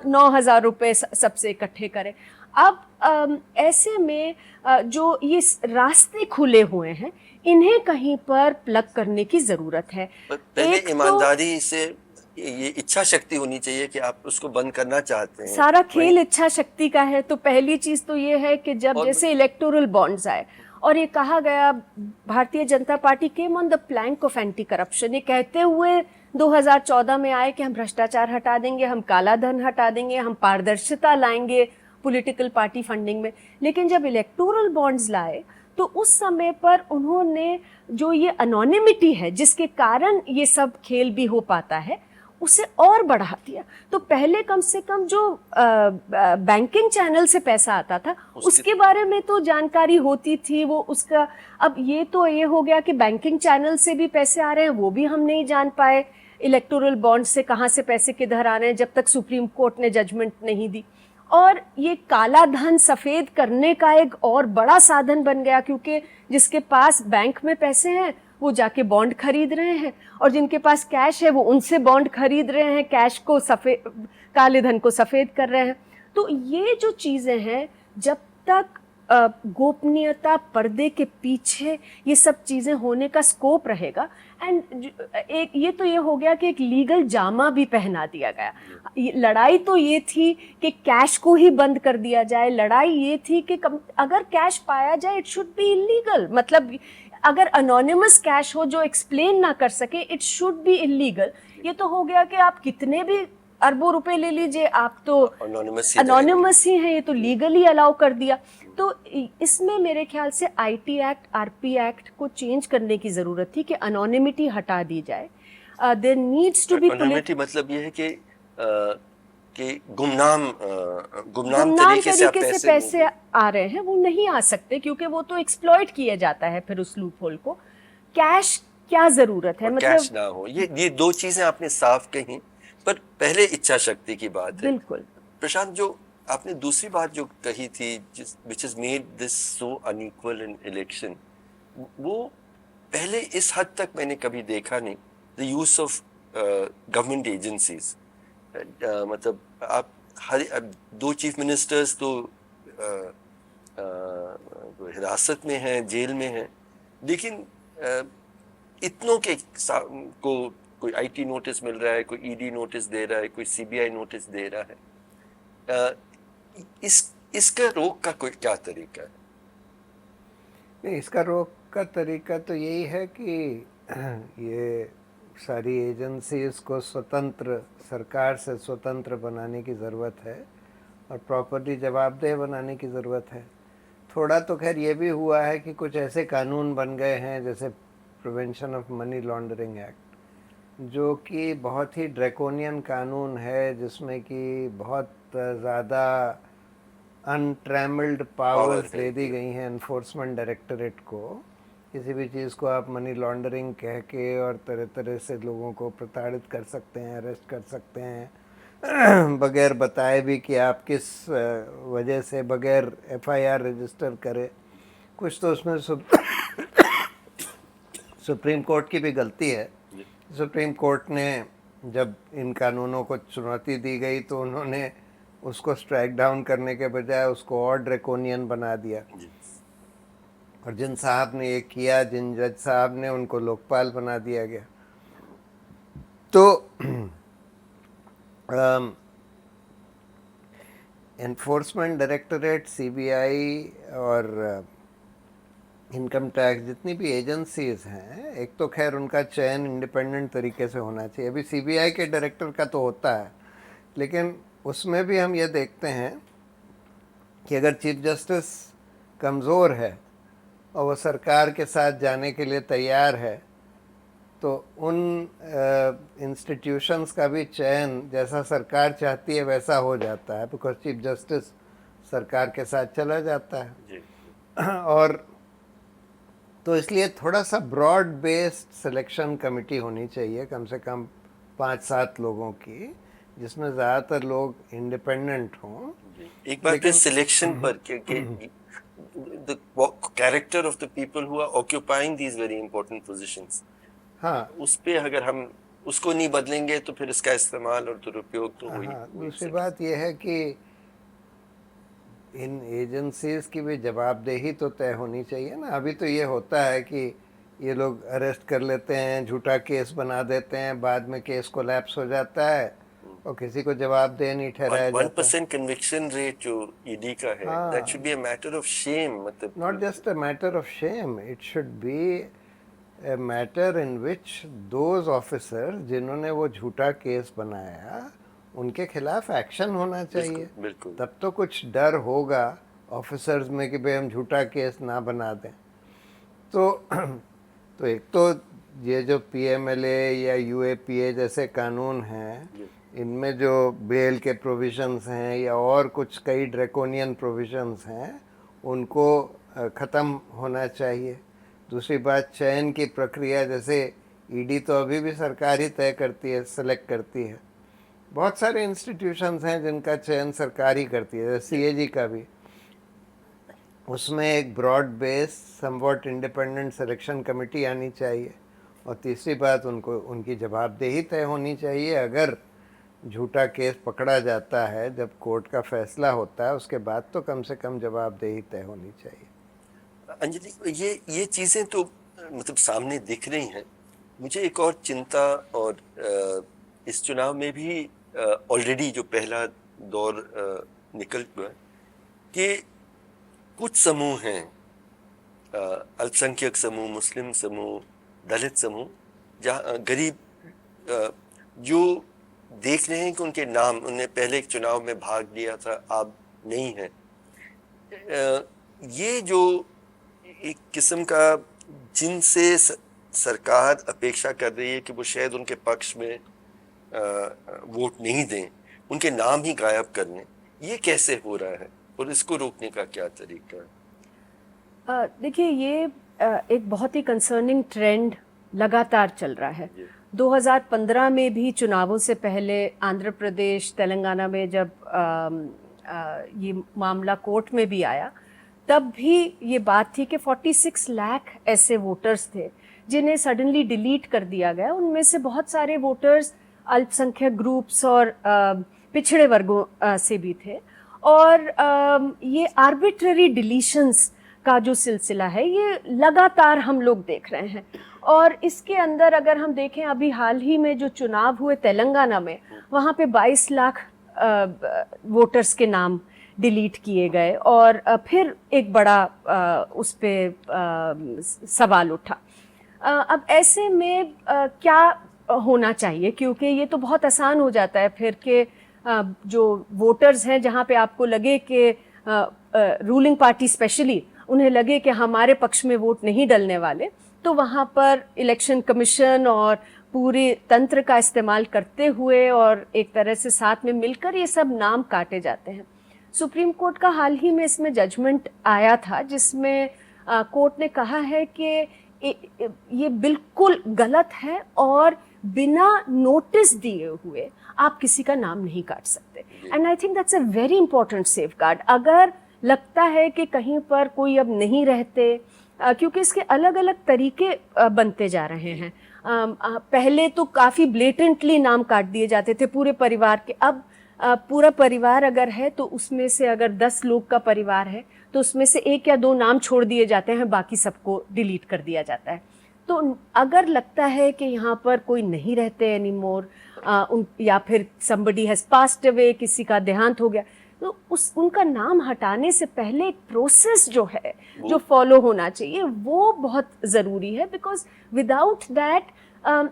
9,000 रुपये सबसे इकट्ठे करे। अब ऐसे में जो ये रास्ते खुले हुए हैं, इन्हें कहीं पर प्लग करने की ज़रूरत है। पहले ईमानदारी से ये इच्छा शक्ति होनी चाहिए कि आप उसको बंद करना चाहते हैं। सारा खेल इच्छा शक्ति का है। तो पहली चीज तो ये है कि जब जैसे इलेक्टोरल बॉन्ड्स आए और ये कहा गया, Bharatiya Janata party came on the plank of anti corruption, ये कहते हुए 2014 में आए कि हम भ्रष्टाचार हटा देंगे, हम काला धन हटा देंगे, हम पारदर्शिता लाएंगे पॉलिटिकल पार्टी फंडिंग में। लेकिन जब इलेक्टोरल बॉन्ड्स लाए तो उस समय पर उन्होंने जो ये अनोनिमिटी है जिसके कारण ये सब खेल भी हो पाता है, उसे और बढ़ा दिया। तो पहले कम से कम जो बैंकिंग चैनल से पैसा आता था उसके बारे में तो जानकारी होती थी, वो उसका। अब ये तो ये हो गया कि बैंकिंग चैनल से भी पैसे आ रहे हैं, वो भी हम नहीं जान पाए। इलेक्टोरल बॉन्ड से कहाँ से पैसे किधर आ रहे हैं जब तक सुप्रीम कोर्ट ने जजमेंट नहीं दी। और ये काला धन सफेद करने का एक और बड़ा साधन बन गया, क्योंकि जिसके पास बैंक में पैसे हैं वो जाके बॉन्ड खरीद रहे हैं, और जिनके पास कैश है वो उनसे बॉन्ड खरीद रहे हैं, कैश को सफेद, काले धन को सफेद कर रहे हैं। तो ये जो चीजें हैं, जब तक गोपनीयता, पर्दे के पीछे ये सब चीजें होने का स्कोप रहेगा। एंड एक ये तो ये हो गया कि एक लीगल जामा भी पहना दिया गया। लड़ाई तो ये थी कि कैश को ही बंद कर दिया जाए, लड़ाई ये थी कि अगर कैश पाया जाए इट शुड बी इलीगल, मतलब अगर अनोनिमस कैश हो जो एक्सप्लेन ना कर सके इट शुड बी इलीगल। ये तो हो गया कि आप कितने भी अरबों रुपए ले लीजिए, आप तो अनोनिमस ही हैं, ये तो लीगली अलाउ कर दिया। तो इसमें मेरे ख्याल से आईटी एक्ट, आरपी एक्ट को चेंज करने की जरूरत थी कि अनोनिमिटी हटा दी जाए। There needs to be anonymity, मतलब ये है कि गुमनाम तरीके से पैसे आ रहे हैं, वो नहीं आ सकते क्योंकि वो तो एक्सप्लॉइट किया जाता है फिर उस लूप होल को। कैश क्या जरूरत है, मतलब कैश ना हो, ये दो चीजें आपने साफ कही। पर पहले इच्छा शक्ति की बात है। बिल्कुल प्रशांत, जो आपने दूसरी बात जो कही थी, which has made this so unequal in election, वो पहले इस हद तक मैंने कभी देखा नहीं। the use of government agencies, मतलब आप दो चीफ मिनिस्टर्स तो हिरासत में हैं, जेल में हैं, लेकिन इतनों के को कोई आईटी नोटिस मिल रहा है, कोई ईडी नोटिस दे रहा है, कोई सीबीआई नोटिस दे रहा है। इसका रोक का कोई क्या तरीका है? नहीं, इसका रोक का तरीका तो यही है कि ये सारी एजेंसीज को स्वतंत्र, सरकार से स्वतंत्र बनाने की ज़रूरत है और प्रॉपर्ली जवाबदेह बनाने की ज़रूरत है। थोड़ा तो खैर ये भी हुआ है कि कुछ ऐसे कानून बन गए हैं जैसे prevention of money laundering act, जो कि बहुत ही ड्रैकोनियन कानून है, जिसमें कि बहुत ज़्यादा अनट्रैमल्ड पावर्स दे दी गई हैं एनफोर्समेंट डायरेक्टरेट को। किसी भी चीज़ को आप मनी लॉन्ड्रिंग कह के और तरह तरह से लोगों को प्रताड़ित कर सकते हैं, अरेस्ट कर सकते हैं बगैर बताए भी कि आप किस वजह से, बगैर एफआईआर रजिस्टर करे। कुछ तो उसमें सुप्रीम कोर्ट की भी गलती है। सुप्रीम कोर्ट ने जब इन कानूनों को चुनौती दी गई तो उन्होंने उसको स्ट्राइक डाउन करने के बजाय उसको और ड्रैकोनियन बना दिया, और जिन साहब ने ये किया, जिन जज साहब ने, उनको लोकपाल बना दिया गया। तो एनफोर्समेंट डायरेक्टरेट, सीबीआई और इनकम टैक्स, जितनी भी एजेंसीज हैं, एक तो खैर उनका चयन इंडिपेंडेंट तरीके से होना चाहिए। अभी सीबीआई के डायरेक्टर का तो होता है, लेकिन उसमें भी हम ये देखते हैं कि अगर चीफ जस्टिस कमज़ोर है और वो सरकार के साथ जाने के लिए तैयार है, तो उन इंस्टीट्यूशंस का भी चयन जैसा सरकार चाहती है वैसा हो जाता है, बिकॉज चीफ जस्टिस सरकार के साथ चला जाता है। और तो इसलिए थोड़ा सा ब्रॉड बेस्ड सिलेक्शन कमेटी होनी चाहिए, कम से कम 5-7 लोगों की, जिसमें ज़्यादातर लोग इंडिपेंडेंट हों। एक बार फिर सिलेक्शन पर the character of the people who are occupying these very important positions, हाँ, उस पे अगर हम उसको नहीं बदलेंगे तो फिर इसका इस्तेमाल और दुरुपयोग तो हाँ, दूसरी बात यह है कि इन एजेंसीज की भी जवाबदेही तो तय होनी चाहिए ना। अभी तो ये होता है कि ये लोग अरेस्ट कर लेते हैं, झूठा केस बना देते हैं, बाद में केस कोलैप्स हो जाता है और किसी को जवाबदेह नहीं ठहराया जाता। 1% कन्विक्शन रेट जो ईडी का है, that should be a matter of shame, मतलब not just a matter of shame, it should be a matter in which those officers जिन्होंने वो झूठा केस बनाया, उनके खिलाफ एक्शन होना चाहिए। बिल्कुल। तब तो कुछ डर होगा ऑफिसर्स में कि भाई हम झूठा केस ना बना दें। तो एक तो ये जो पीएमएलए या यूएपीए जैसे कानून हैं, इनमें जो बेल के प्रोविजंस हैं या और कुछ कई ड्रैकोनियन प्रोविजंस हैं, उनको ख़त्म होना चाहिए। दूसरी बात, चयन की प्रक्रिया, जैसे ईडी तो अभी भी सरकार ही तय करती है, सेलेक्ट करती है। बहुत सारे इंस्टीट्यूशंस हैं जिनका चयन सरकार ही करती है, जैसे सीएजी का भी। उसमें एक broad base somewhat independent selection committee आनी चाहिए। और तीसरी बात, उनको उनकी जवाबदेही तय होनी चाहिए। अगर झूठा केस पकड़ा जाता है, जब कोर्ट का फैसला होता है, उसके बाद तो कम से कम जवाबदेही तय होनी चाहिए। अंजलि, ये चीज़ें तो मतलब सामने दिख रही हैं। मुझे एक और चिंता, और इस चुनाव में भी ऑलरेडी जो पहला दौर निकल चुका है कि कुछ समूह हैं, अल्पसंख्यक समूह, मुस्लिम समूह, दलित समूह, जहाँ गरीब जो देख रहे हैं कि उनके नाम, उन्हें पहले एक चुनाव में भाग लिया था, अब नहीं है। ये जो एक किस्म का जिनसे सरकार अपेक्षा कर रही है कि वो शायद उनके पक्ष में वोट नहीं दें, उनके नाम ही गायब कर लें, ये कैसे हो रहा है और इसको रोकने का क्या तरीका है? देखिए, ये एक बहुत ही कंसर्निंग ट्रेंड लगातार चल रहा है। 2015 में भी चुनावों से पहले आंध्र प्रदेश, तेलंगाना में जब ये मामला कोर्ट में भी आया, तब भी ये बात थी कि 46 लाख ऐसे वोटर्स थे जिन्हें सडनली डिलीट कर दिया गया। उनमें से बहुत सारे वोटर्स अल्पसंख्यक ग्रुप्स और पिछड़े वर्गों से भी थे। और ये आर्बिट्ररी डिलीशंस का जो सिलसिला है, ये लगातार हम लोग देख रहे हैं। और इसके अंदर अगर हम देखें, अभी हाल ही में जो चुनाव हुए तेलंगाना में, वहाँ पे 22 लाख वोटर्स के नाम डिलीट किए गए। और फिर एक बड़ा उस पर सवाल उठा। अब ऐसे में क्या होना चाहिए, क्योंकि ये तो बहुत आसान हो जाता है फिर के जो वोटर्स हैं, जहाँ पे आपको लगे कि रूलिंग पार्टी स्पेशली उन्हें लगे कि हमारे पक्ष में वोट नहीं डलने वाले, तो वहाँ पर इलेक्शन कमीशन और पूरे तंत्र का इस्तेमाल करते हुए और एक तरह से साथ में मिलकर ये सब नाम काटे जाते हैं। सुप्रीम कोर्ट का हाल ही में इसमें जजमेंट आया था, जिसमें कोर्ट ने कहा है कि ये बिल्कुल गलत है और बिना नोटिस दिए हुए आप किसी का नाम नहीं काट सकते। And I think that's a very important safeguard. अगर लगता है कि कहीं पर कोई अब नहीं रहते, क्योंकि इसके अलग अलग तरीके बनते जा रहे हैं। पहले तो काफ़ी ब्लेटेंटली नाम काट दिए जाते थे पूरे परिवार के। अब पूरा परिवार अगर है तो उसमें से अगर 10 लोग का परिवार है तो उसमें से 1 या 2 नाम छोड़ दिए जाते हैं, बाकी सबको डिलीट कर दिया जाता है। तो अगर लगता है कि यहाँ पर कोई नहीं रहते एनीमोर, या फिर somebody has passed away, किसी का देहांत हो गया, तो उनका नाम हटाने से पहले एक प्रोसेस जो है, जो फॉलो होना चाहिए, वो बहुत ज़रूरी है। बिकॉज विदाउट दैट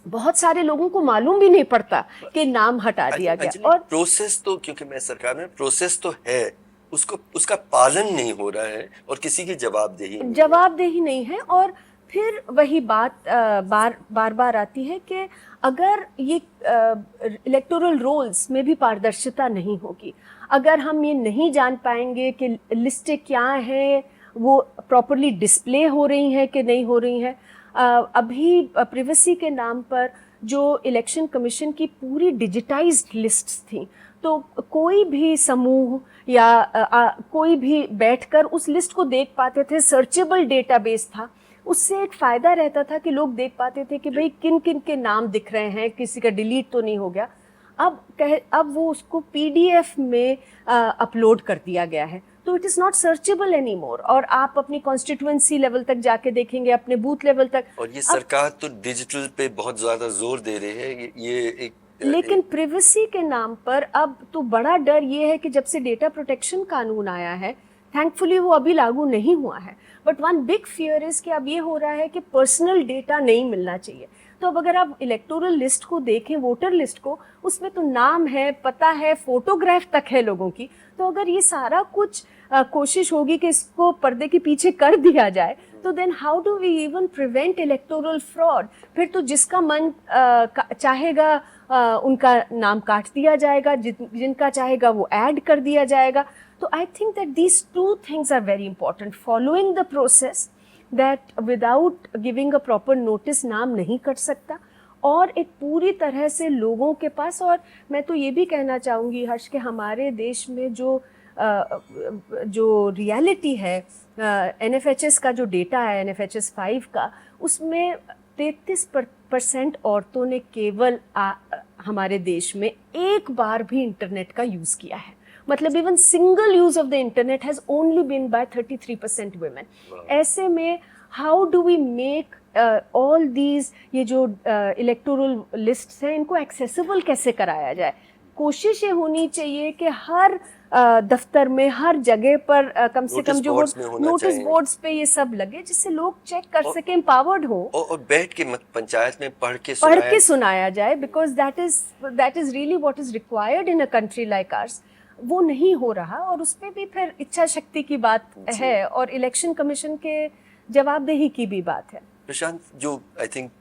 बहुत सारे लोगों को मालूम भी नहीं पड़ता कि नाम हटा दिया गया। और प्रोसेस तो, क्योंकि मैं सरकार में, प्रोसेस तो है, उसका पालन नहीं हो रहा है और किसी की जवाबदेही नहीं है। और फिर वही बात बार बार आती है कि अगर ये इलेक्टोरल रोल्स में भी पारदर्शिता नहीं होगी, अगर हम ये नहीं जान पाएंगे कि लिस्टें क्या हैं, वो प्रॉपरली डिस्प्ले हो रही हैं कि नहीं हो रही हैं। अभी प्रिवेसी के नाम पर जो इलेक्शन कमीशन की पूरी डिजिटाइज्ड लिस्ट्स थी, तो कोई भी समूह या कोई भी बैठकर उस लिस्ट को देख पाते थे। सर्चेबल डेटाबेस था, उससे एक फ़ायदा रहता था कि लोग देख पाते थे कि भाई किन किन के नाम दिख रहे हैं, किसी का डिलीट तो नहीं हो गया। अब वो उसको PDF में अपलोड कर दिया गया है, तो it is not searchable any more. और आप अपनी कॉन्स्टिट्यूएंसी लेवल तक जाके देखेंगे, अपने बूथ लेवल तक। और ये सरकार तो डिजिटल पे बहुत ज़्यादा जोर दे रही है, ये एक लेकिन प्रिवेसी के नाम पर अब तो बड़ा डर ये है कि जब से डेटा प्रोटेक्शन कानून आया है, थैंकफुली वो अभी लागू नहीं हुआ है, but one big fear is कि अब ये हो रहा है कि पर्सनल डेटा नहीं मिलना चाहिए। तो अब अगर आप इलेक्टोरल लिस्ट को देखें, वोटर लिस्ट को, उसमें तो नाम है, पता है, फोटोग्राफ तक है लोगों की। तो अगर ये सारा कुछ कोशिश होगी कि इसको पर्दे के पीछे कर दिया जाए, तो then how do we even prevent electoral fraud? फिर तो जिसका मन चाहेगा उनका नाम काट दिया जाएगा, जिनका चाहेगा वो ऐड कर दिया जाएगा. तो I think that these two things are very important. Following the process, that without giving a proper notice नाम नहीं कट सकता, और एक पूरी तरह से लोगों के पास. और मैं तो ये भी कहना चाहूँगी हर्ष कि हमारे देश में जो रियलिटी है, NFHS का जो डेटा है, NFHS 5 का, उसमें 33% औरतों ने केवल हमारे देश में एक बार भी इंटरनेट का यूज़ किया है. मतलब even single use of the internet has only been by 33% women. ऐसे में how do we make all these, ये जो इलेक्टोरल लिस्ट्स हैं, इनको एक्सेसिबल कैसे कराया जाए? कोशिश ये होनी चाहिए कि हर दफ्तर में, हर जगह पर कम से कम जो नोटिस बोर्ड्स पे ये सब लगे, जिससे लोग चेक कर सके, एम्पावर्ड हो, और बैठ के पंचायत में पढ़ के सुनाया जाए. Because that is really what is required in a country like ours. वो नहीं हो रहा, और उस पर भी फिर इच्छा शक्ति की बात है, और इलेक्शन कमीशन के जवाबदेही की भी बात है. प्रशांत, जो आई थिंक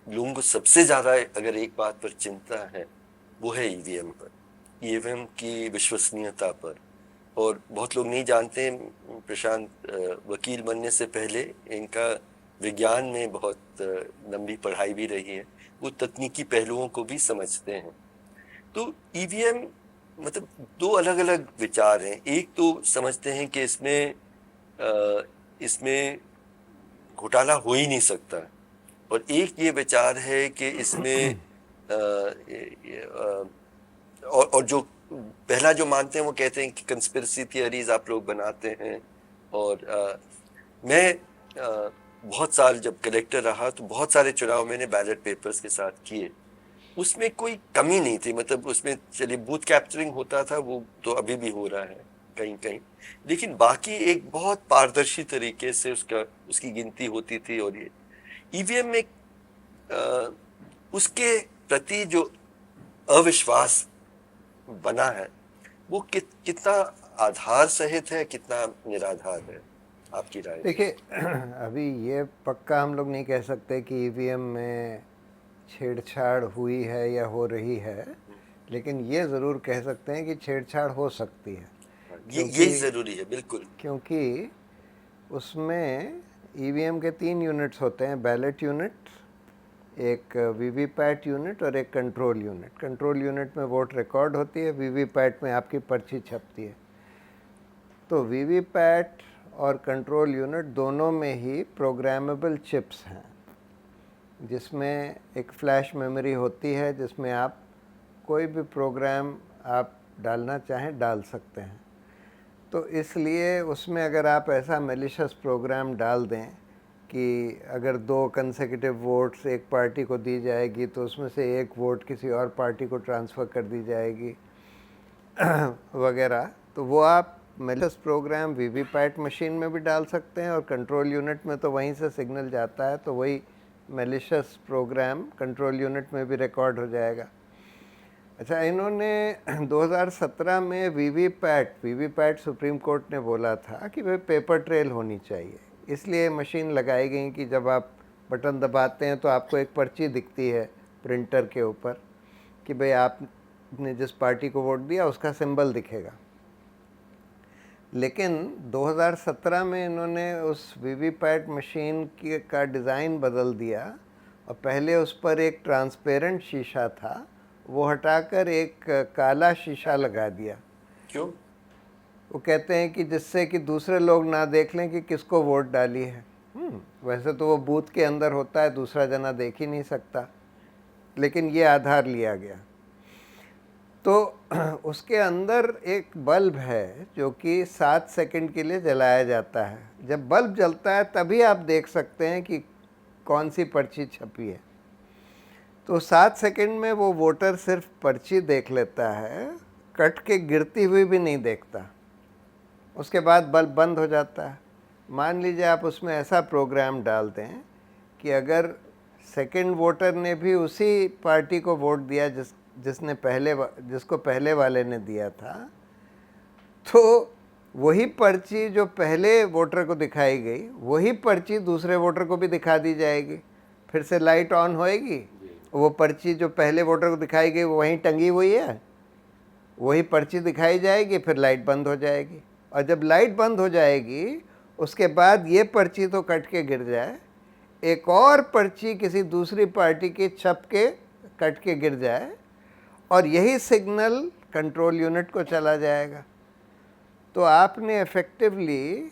लोगों को सबसे ज्यादा अगर एक बात पर चिंता है वो है ईवीएम पर, ईवीएम की विश्वसनीयता पर. और बहुत लोग नहीं जानते हैं, प्रशांत वकील बनने से पहले इनका विज्ञान में बहुत लंबी पढ़ाई भी रही है, वो तकनीकी पहलुओं को भी समझते हैं. तो ईवीएम मतलब दो अलग अलग विचार हैं. एक तो समझते हैं कि इसमें घोटाला हो ही नहीं सकता, और एक ये विचार है कि इसमें और जो पहला जो मानते हैं वो कहते हैं कि कंस्पिरेसी थियरीज आप लोग बनाते हैं. और मैं बहुत साल जब कलेक्टर रहा तो बहुत सारे चुनाव मैंने बैलेट पेपर्स के साथ किए. उसमें कोई कमी नहीं थी. मतलब उसमें चलिए बूथ कैप्चरिंग होता था, वो तो अभी भी हो रहा है कहीं कहीं, लेकिन बाकी एक बहुत पारदर्शी तरीके से उसकी गिनती होती थी. और ये ईवीएम में उसके प्रति जो अविश्वास बना है वो कितना आधार सहित है, कितना निराधार है, आपकी राय? देखिए, अभी ये पक्का हम लोग नहीं कह सकते कि ईवीएम में छेड़छाड़ हुई है या हो रही है, लेकिन ये ज़रूर कह सकते हैं कि छेड़छाड़ हो सकती है. ये ज़रूरी है, बिल्कुल. क्योंकि उसमें ईवीएम के 3 यूनिट्स होते हैं, बैलेट यूनिट, एक वीवीपैट यूनिट और एक कंट्रोल यूनिट. कंट्रोल यूनिट में वोट रिकॉर्ड होती है, वीवीपैट में आपकी पर्ची छपती है. तो वीवीपैट और कंट्रोल यूनिट दोनों में ही प्रोग्रामेबल चिप्स हैं, जिसमें एक फ्लैश मेमोरी होती है, जिसमें आप कोई भी प्रोग्राम आप डालना चाहें डाल सकते हैं. तो इसलिए उसमें अगर आप ऐसा मेलिशियस प्रोग्राम डाल दें कि अगर 2 कंसेक्यूटिव वोट्स एक पार्टी को दी जाएगी तो उसमें से एक वोट किसी और पार्टी को ट्रांसफ़र कर दी जाएगी वगैरह, तो वो आप मेलिशियस प्रोग्राम वीवीपैट मशीन में भी डाल सकते हैं, और कंट्रोल यूनिट में तो वहीं से सिग्नल जाता है, तो वही मेलिशियस प्रोग्राम कंट्रोल यूनिट में भी रिकॉर्ड हो जाएगा. अच्छा, इन्होंने 2017 में वीवीपैट सुप्रीम कोर्ट ने बोला था कि भाई पेपर ट्रेल होनी चाहिए, इसलिए मशीन लगाई गई कि जब आप बटन दबाते हैं तो आपको एक पर्ची दिखती है प्रिंटर के ऊपर कि भाई आपने जिस पार्टी को वोट दिया उसका सिंबल दिखेगा. लेकिन 2017 में इन्होंने उस वीवीपैट मशीन का डिज़ाइन बदल दिया, और पहले उस पर एक ट्रांसपेरेंट शीशा था, वो हटाकर एक काला शीशा लगा दिया. क्यों? वो कहते हैं कि जिससे कि दूसरे लोग ना देख लें कि किसको वोट डाली है. वैसे तो वो बूथ के अंदर होता है, दूसरा जना देख ही नहीं सकता, लेकिन ये आधार लिया गया. तो उसके अंदर एक बल्ब है जो कि 7 सेकंड के लिए जलाया जाता है. जब बल्ब जलता है तभी आप देख सकते हैं कि कौन सी पर्ची छपी है. तो 7 सेकंड में वो वोटर सिर्फ पर्ची देख लेता है, कट के गिरती हुई भी नहीं देखता. उसके बाद बल्ब बंद हो जाता है. मान लीजिए आप उसमें ऐसा प्रोग्राम डाल दें कि अगर सेकंड वोटर ने भी उसी पार्टी को वोट दिया जिसको पहले वाले ने दिया था, तो वही पर्ची जो पहले वोटर को दिखाई गई वही पर्ची दूसरे वोटर को भी दिखा दी जाएगी, फिर से लाइट ऑन होएगी, वो पर्ची जो पहले वोटर को दिखाई गई वो वहीं टंगी हुई है, वही पर्ची दिखाई जाएगी, फिर लाइट बंद हो जाएगी। और जब लाइट बंद हो जाएगी उसके बाद ये पर्ची तो कट के गिर जाए, एक और पर्ची किसी दूसरी पार्टी की छप के कट के गिर जाए और यही सिग्नल कंट्रोल यूनिट को चला जाएगा। तो आपने इफेक्टिवली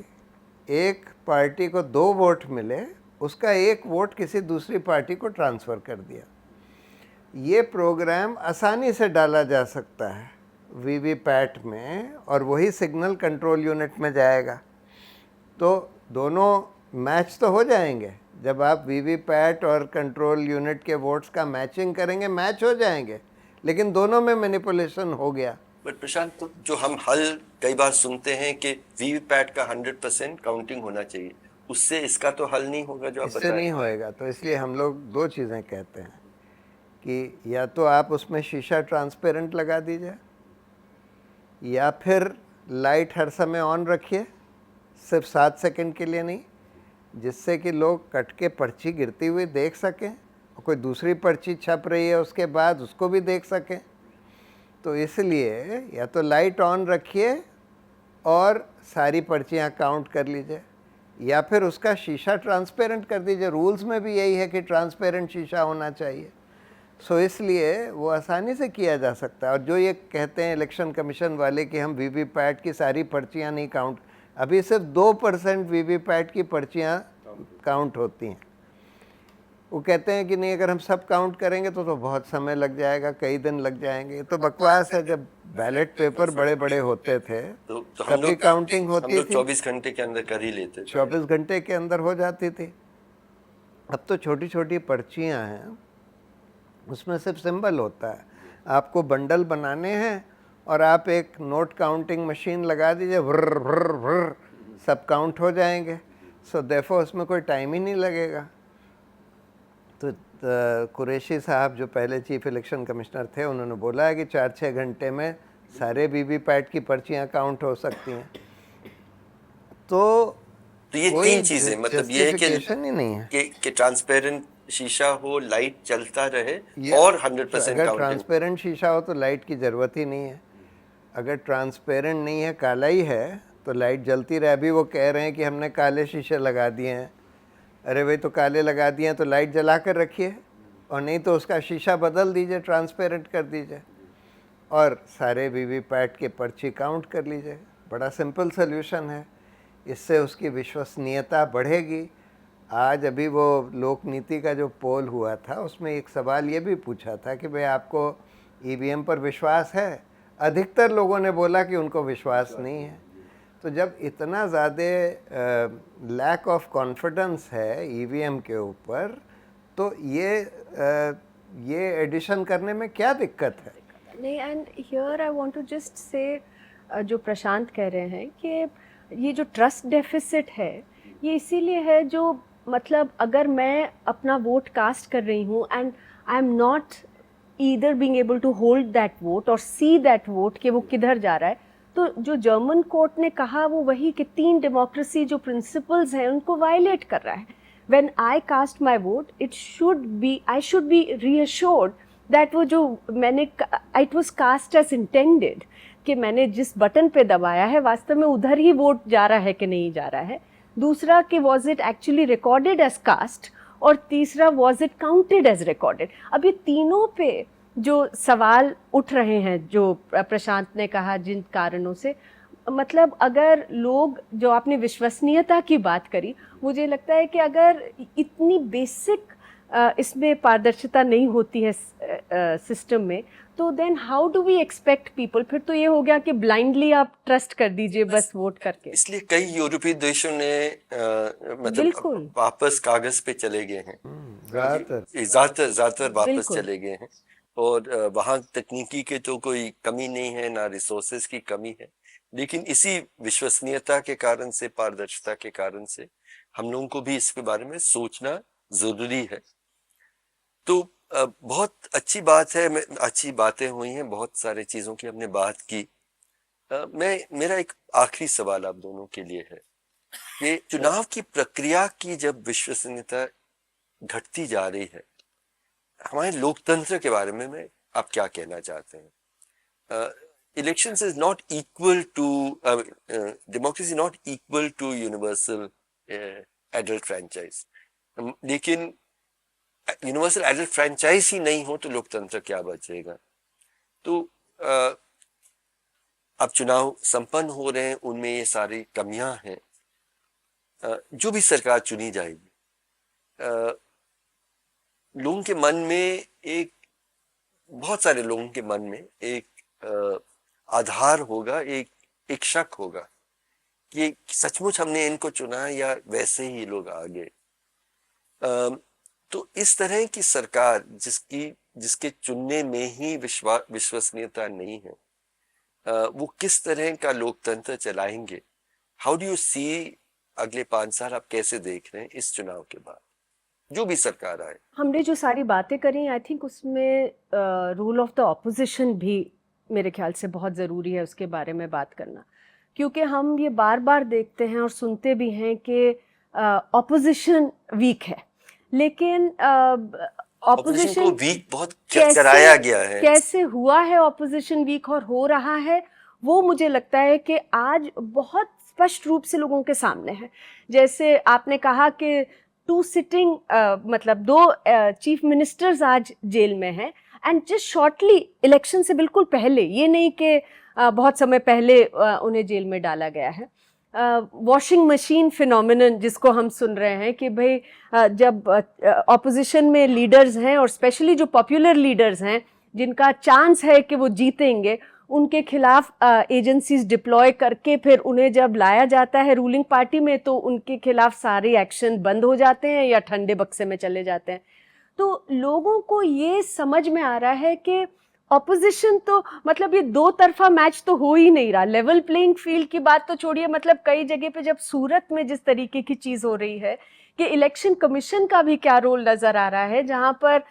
एक पार्टी को 2 वोट मिले, उसका 1 वोट किसी दूसरी पार्टी को ट्रांसफ़र कर दिया। ये प्रोग्राम आसानी से डाला जा सकता है वीवीपैट में और वही सिग्नल कंट्रोल यूनिट में जाएगा। तो दोनों मैच तो हो जाएंगे, जब आप वीवीपैट और कंट्रोल यूनिट के वोट्स का मैचिंग करेंगे मैच हो जाएंगे, लेकिन दोनों में मैनिपुलेशन हो गया। बट प्रशांत, तो जो हम हल कई बार सुनते हैं कि वीवीपैट का 100% काउंटिंग होना चाहिए, उससे इसका तो हल नहीं होगा जो आप इससे बता रहे नहीं हैं। होएगा। तो इसलिए हम लोग 2 चीज़ें कहते हैं कि या तो आप उसमें शीशा ट्रांसपेरेंट लगा दीजिए या फिर लाइट हर समय ऑन रखिए, सिर्फ 7 सेकंड के लिए नहीं, जिससे कि लोग कट के पर्ची गिरती हुई देख सकें और कोई दूसरी पर्ची छप रही है उसके बाद उसको भी देख सकें। तो इसलिए या तो लाइट ऑन रखिए और सारी पर्चियाँ काउंट कर लीजिए, या फिर उसका शीशा ट्रांसपेरेंट कर दीजिए। रूल्स में भी यही है कि ट्रांसपेरेंट शीशा होना चाहिए। सो इसलिए वो आसानी से किया जा सकता है। और जो ये कहते हैं इलेक्शन कमीशन वाले कि हम वीवीपैट की सारी पर्चियाँ नहीं काउंट, अभी सिर्फ 2% वीवीपैट की पर्चियाँ काउंट होती हैं। वो कहते हैं कि नहीं, अगर हम सब काउंट करेंगे तो बहुत समय लग जाएगा, कई दिन लग जाएंगे। तो बकवास है। जब बैलेट पेपर बड़े बड़े होते थे तो तब हम भी लोग काउंटिंग हम होती लोग थी, 24 घंटे के अंदर कर ही लेते थे। 24 घंटे के अंदर हो जाती थी। अब तो छोटी छोटी पर्चियाँ हैं, उसमें सिर्फ सिंबल होता है। आपको बंडल बनाने हैं और आप एक नोट काउंटिंग मशीन लगा दीजिए, व्र व्र व्र सब काउंट हो जाएंगे। सो देफो उसमें कोई टाइम ही नहीं लगेगा। तो कुरैशी साहब जो पहले चीफ इलेक्शन कमिश्नर थे, उन्होंने बोला है कि 4-6 घंटे में सारे वीवीपैट की पर्चियाँ काउंट हो सकती हैं। तो ये कोई 3 चीजें, मतलब ये है justification ही नहीं है। कि ट्रांसपेरेंट शीशा हो, लाइट चलता रहे ये और 100% अगर काउंटिंग। ट्रांसपेरेंट शीशा हो तो लाइट की ज़रूरत ही नहीं है। अगर ट्रांसपेरेंट नहीं है, काला ही है, तो लाइट जलती रहे। अभी वो कह रहे हैं कि हमने काले शीशे लगा दिए हैं। अरे भाई, तो काले लगा दिए हैं तो लाइट जला कर रखिए, और नहीं तो उसका शीशा बदल दीजिए, ट्रांसपेरेंट कर दीजिए और सारे वीवीपैट के पर्ची काउंट कर लीजिए। बड़ा सिंपल सोल्यूशन है। इससे उसकी विश्वसनीयता बढ़ेगी। आज अभी वो लोक नीति का जो पोल हुआ था उसमें एक सवाल ये भी पूछा था कि भाई आपको ईवीएम पर विश्वास है? अधिकतर लोगों ने बोला कि उनको विश्वास नहीं है। तो जब इतना ज़्यादा लैक ऑफ कॉन्फिडेंस है ईवीएम के ऊपर, तो ये एडिशन करने में क्या दिक्कत है? नहीं, and here I want to just say जो प्रशांत कह रहे हैं कि ये जो ट्रस्ट डेफिसिट है, ये इसीलिए है जो मतलब अगर मैं अपना वोट कास्ट कर रही हूँ and I am not either being able to hold that vote और सी दैट वोट कि वो किधर जा रहा है, तो जो जर्मन कोर्ट ने कहा वो वही कि 3 डेमोक्रेसी जो प्रिंसिपल्स हैं उनको वायलेट कर रहा है। When I cast my vote, I should be reassured that वो जो मैंने it was cast as intended, कि मैंने जिस बटन पे दबाया है वास्तव में उधर ही वोट जा रहा है कि नहीं जा रहा है। दूसरा कि was it actually recorded as cast, और तीसरा was it counted as recorded. अब ये तीनों पे जो सवाल उठ रहे हैं, जो प्रशांत ने कहा जिन कारणों से, मतलब अगर लोग, जो आपने विश्वसनीयता की बात करी, मुझे लगता है कि अगर इतनी बेसिक इसमें पारदर्शिता नहीं होती है सिस्टम में, तो then how do we expect people? फिर तो ये हो गया कि ब्लाइंडली आप ट्रस्ट कर दीजिए बस वोट करके। इसलिए कई यूरोपीय देशों ने मतलब बिल्कुल। वापस कागज पे चले गए हैं। ज्यादातर वापस बिल्कुल। चले गए हैं। और वहाँ तकनीकी के तो कोई कमी नहीं है, ना रिसोर्सेज की कमी है, लेकिन इसी विश्वसनीयता के कारण से, पारदर्शिता के कारण से हम लोगों को भी इसके बारे में सोचना जरूरी है। तो बहुत अच्छी बात है, अच्छी बातें हुई हैं, बहुत सारे चीज़ों की हमने बात की। मेरा एक आखिरी सवाल आप दोनों के लिए है कि चुनाव की प्रक्रिया की जब विश्वसनीयता घटती जा रही है, हमारे लोकतंत्र के बारे में आप क्या कहना चाहते हैं? Elections is not equal to democracy is not equal to universal adult franchise. लेकिन यूनिवर्सल एडल्ट फ्रेंचाइज ही नहीं हो तो लोकतंत्र क्या बचेगा? तो अब चुनाव संपन्न हो रहे हैं, उनमें ये सारी कमियां हैं। जो भी सरकार चुनी जाएगी, लोगों के मन में एक, बहुत सारे लोगों के मन में एक आधार होगा, एक शक होगा कि सचमुच हमने इनको चुना या वैसे ही लोग आ गए। तो इस तरह की सरकार जिसके चुनने में ही विश्वसनीयता नहीं है, वो किस तरह का लोकतंत्र चलाएंगे? हाउ डू यू सी अगले 5 साल आप कैसे देख रहे हैं इस चुनाव के बाद, जो भी सरकार आए? हमने जो सारी बातें करी, आई थिंक उसमें रोल ऑफ द ऑपोजिशन भी मेरे ख्याल से बहुत ज़रूरी है उसके बारे में बात करना, क्योंकि हम ये बार बार देखते हैं और सुनते भी हैं कि ऑपोजिशन वीक है, लेकिन ऑपोजिशन को वीक बहुत कराया गया है। कैसे हुआ है ऑपोजिशन वीक और हो रहा है, वो मुझे लगता है कि आज बहुत स्पष्ट रूप से लोगों के सामने है। जैसे आपने कहा कि 2 सिटिंग मतलब 2 चीफ मिनिस्टर्स आज जेल में हैं, एंड जस्ट शॉर्टली इलेक्शन से बिल्कुल पहले, ये नहीं कि बहुत समय पहले उन्हें जेल में डाला गया है। वॉशिंग मशीन फिनोमिनन जिसको हम सुन रहे हैं कि भाई जब ऑपोजिशन में लीडर्स हैं और स्पेशली जो पॉपुलर लीडर्स हैं जिनका चांस है कि वो जीतेंगे, उनके खिलाफ एजेंसीज डिप्लॉय करके फिर उन्हें जब लाया जाता है रूलिंग पार्टी में, तो उनके खिलाफ सारे एक्शन बंद हो जाते हैं या ठंडे बक्से में चले जाते हैं। तो लोगों को ये समझ में आ रहा है कि ऑपोजिशन तो मतलब ये 2 तरफा मैच तो हो ही नहीं रहा। लेवल प्लेइंग फील्ड की बात तो छोड़िए, मतलब कई जगह पे जब सूरत में जिस तरीके की चीज हो रही है कि इलेक्शन कमीशन का भी क्या रोल नजर आ रहा है, जहां पर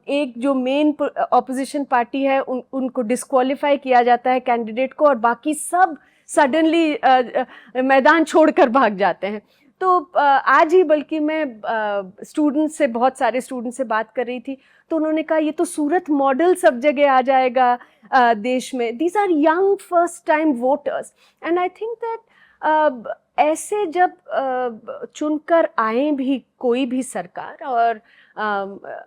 एक जो मेन ऑपोजिशन पार्टी है उनको डिस्क्वालीफाई किया जाता है कैंडिडेट को, और बाकी सब सडनली मैदान छोड़कर भाग जाते हैं। तो आज ही बल्कि मैं स्टूडेंट से, बहुत सारे स्टूडेंट से बात कर रही थी, तो उन्होंने कहा ये तो सूरत मॉडल सब जगह आ जाएगा देश में। These are young first time voters, and I think that ऐसे जब चुनकर आए भी कोई भी सरकार, और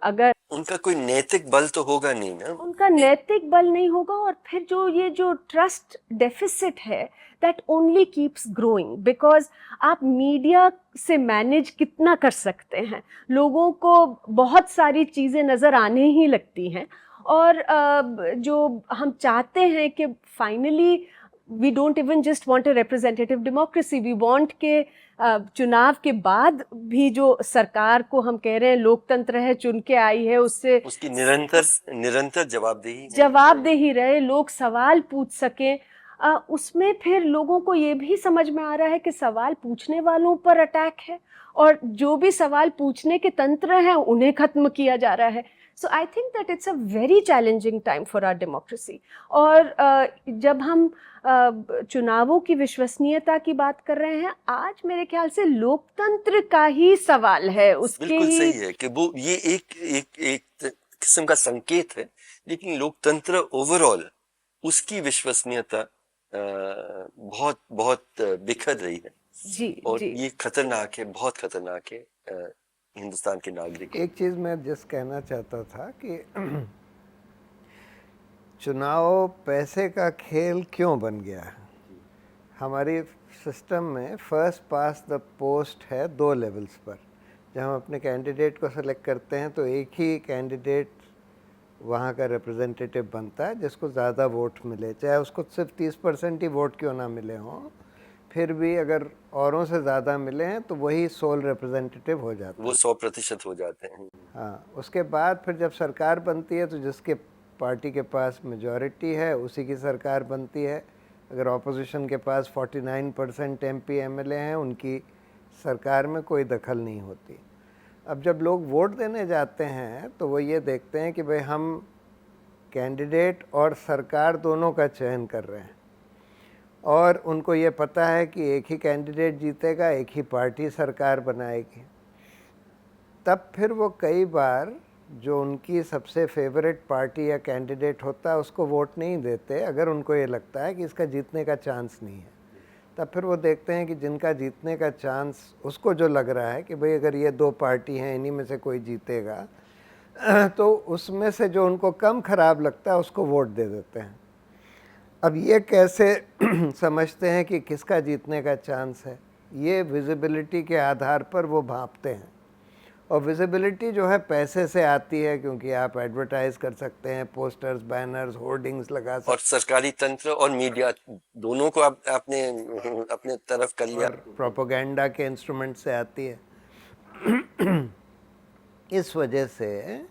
अगर उनका कोई नैतिक बल तो होगा नहीं ना, उनका नैतिक बल नहीं होगा, और फिर ये जो ट्रस्ट डेफिसिट है that only keeps growing, because आप मीडिया से मैनेज कितना कर सकते हैं, लोगों को बहुत सारी चीज़ें नज़र आने ही लगती हैं, और जो हम चाहते हैं कि finally we don't even just want a representative democracy, we want के चुनाव के बाद भी जो सरकार को हम कह रहे हैं लोकतंत्र है, चुन के आई है, उससे उसकी निरंतर जवाबदेही रहे, लोग सवाल पूछ सकें। उसमें फिर लोगों को ये भी समझ में आ रहा है कि सवाल पूछने वालों पर अटैक है, और जो भी सवाल पूछने के तंत्र हैं उन्हें खत्म किया जा रहा है। So I think that it's a very challenging time for our democracy. और जब हम चुनावों की विश्वसनीयता की बात कर रहे हैं, आज मेरे ख्याल से लोकतंत्र का ही सवाल है। उसके बिल्कुल सही है कि वो ये एक किस्म का संकेत है, लेकिन लोकतंत्र ओवरऑल उसकी विश्वसनीयता बहुत बहुत बिखर रही है जी, और जी। ये खतरनाक है, बहुत खतरनाक है हिंदुस्तान के नागरिक। एक चीज़ मैं जिस कहना चाहता था कि चुनाव पैसे का खेल क्यों बन गया है। हमारी सिस्टम में फर्स्ट पास द पोस्ट है 2 लेवल्स पर। जब हम अपने कैंडिडेट को सेलेक्ट करते हैं तो एक ही कैंडिडेट वहाँ का रिप्रेजेंटेटिव बनता है जिसको ज़्यादा वोट मिले, चाहे उसको सिर्फ 30% ही वोट क्यों ना मिले हों, फिर भी अगर औरों से ज़्यादा मिले हैं तो वही सोल रिप्रेजेंटेटिव हो जाता है, वो 100% हो जाते हैं। हाँ, उसके बाद फिर जब सरकार बनती है तो जिसके पार्टी के पास मेजॉरिटी है उसी की सरकार बनती है। अगर ऑपोजिशन के पास 49% MP MLA हैं, उनकी सरकार में कोई दखल नहीं होती। अब जब लोग वोट देने जाते हैं तो वो ये देखते हैं कि भाई हम कैंडिडेट और सरकार दोनों का चयन कर रहे हैं। और उनको ये पता है कि एक ही कैंडिडेट जीतेगा, एक ही पार्टी सरकार बनाएगी, तब फिर वो कई बार जो उनकी सबसे फेवरेट पार्टी या कैंडिडेट होता है उसको वोट नहीं देते, अगर उनको ये लगता है कि इसका जीतने का चांस नहीं है। तब फिर वो देखते हैं कि जिनका जीतने का चांस उसको जो लग रहा है कि भाई अगर ये दो पार्टी हैं, इन्हीं में से कोई जीतेगा, तो उसमें से जो उनको कम खराब लगता है उसको वोट दे देते हैं। अब ये कैसे समझते हैं कि किसका जीतने का चांस है? ये विजिबिलिटी के आधार पर वो भांपते हैं, और विजिबिलिटी जो है पैसे से आती है, क्योंकि आप एडवर्टाइज कर सकते हैं, पोस्टर्स, बैनर्स, होर्डिंग्स लगा सकते और सरकारी तंत्र और मीडिया दोनों को आपने अपने तरफ कर लिया। हैं, और प्रोपेगेंडा के इंस्ट्रूमेंट से आती है। इस वजह से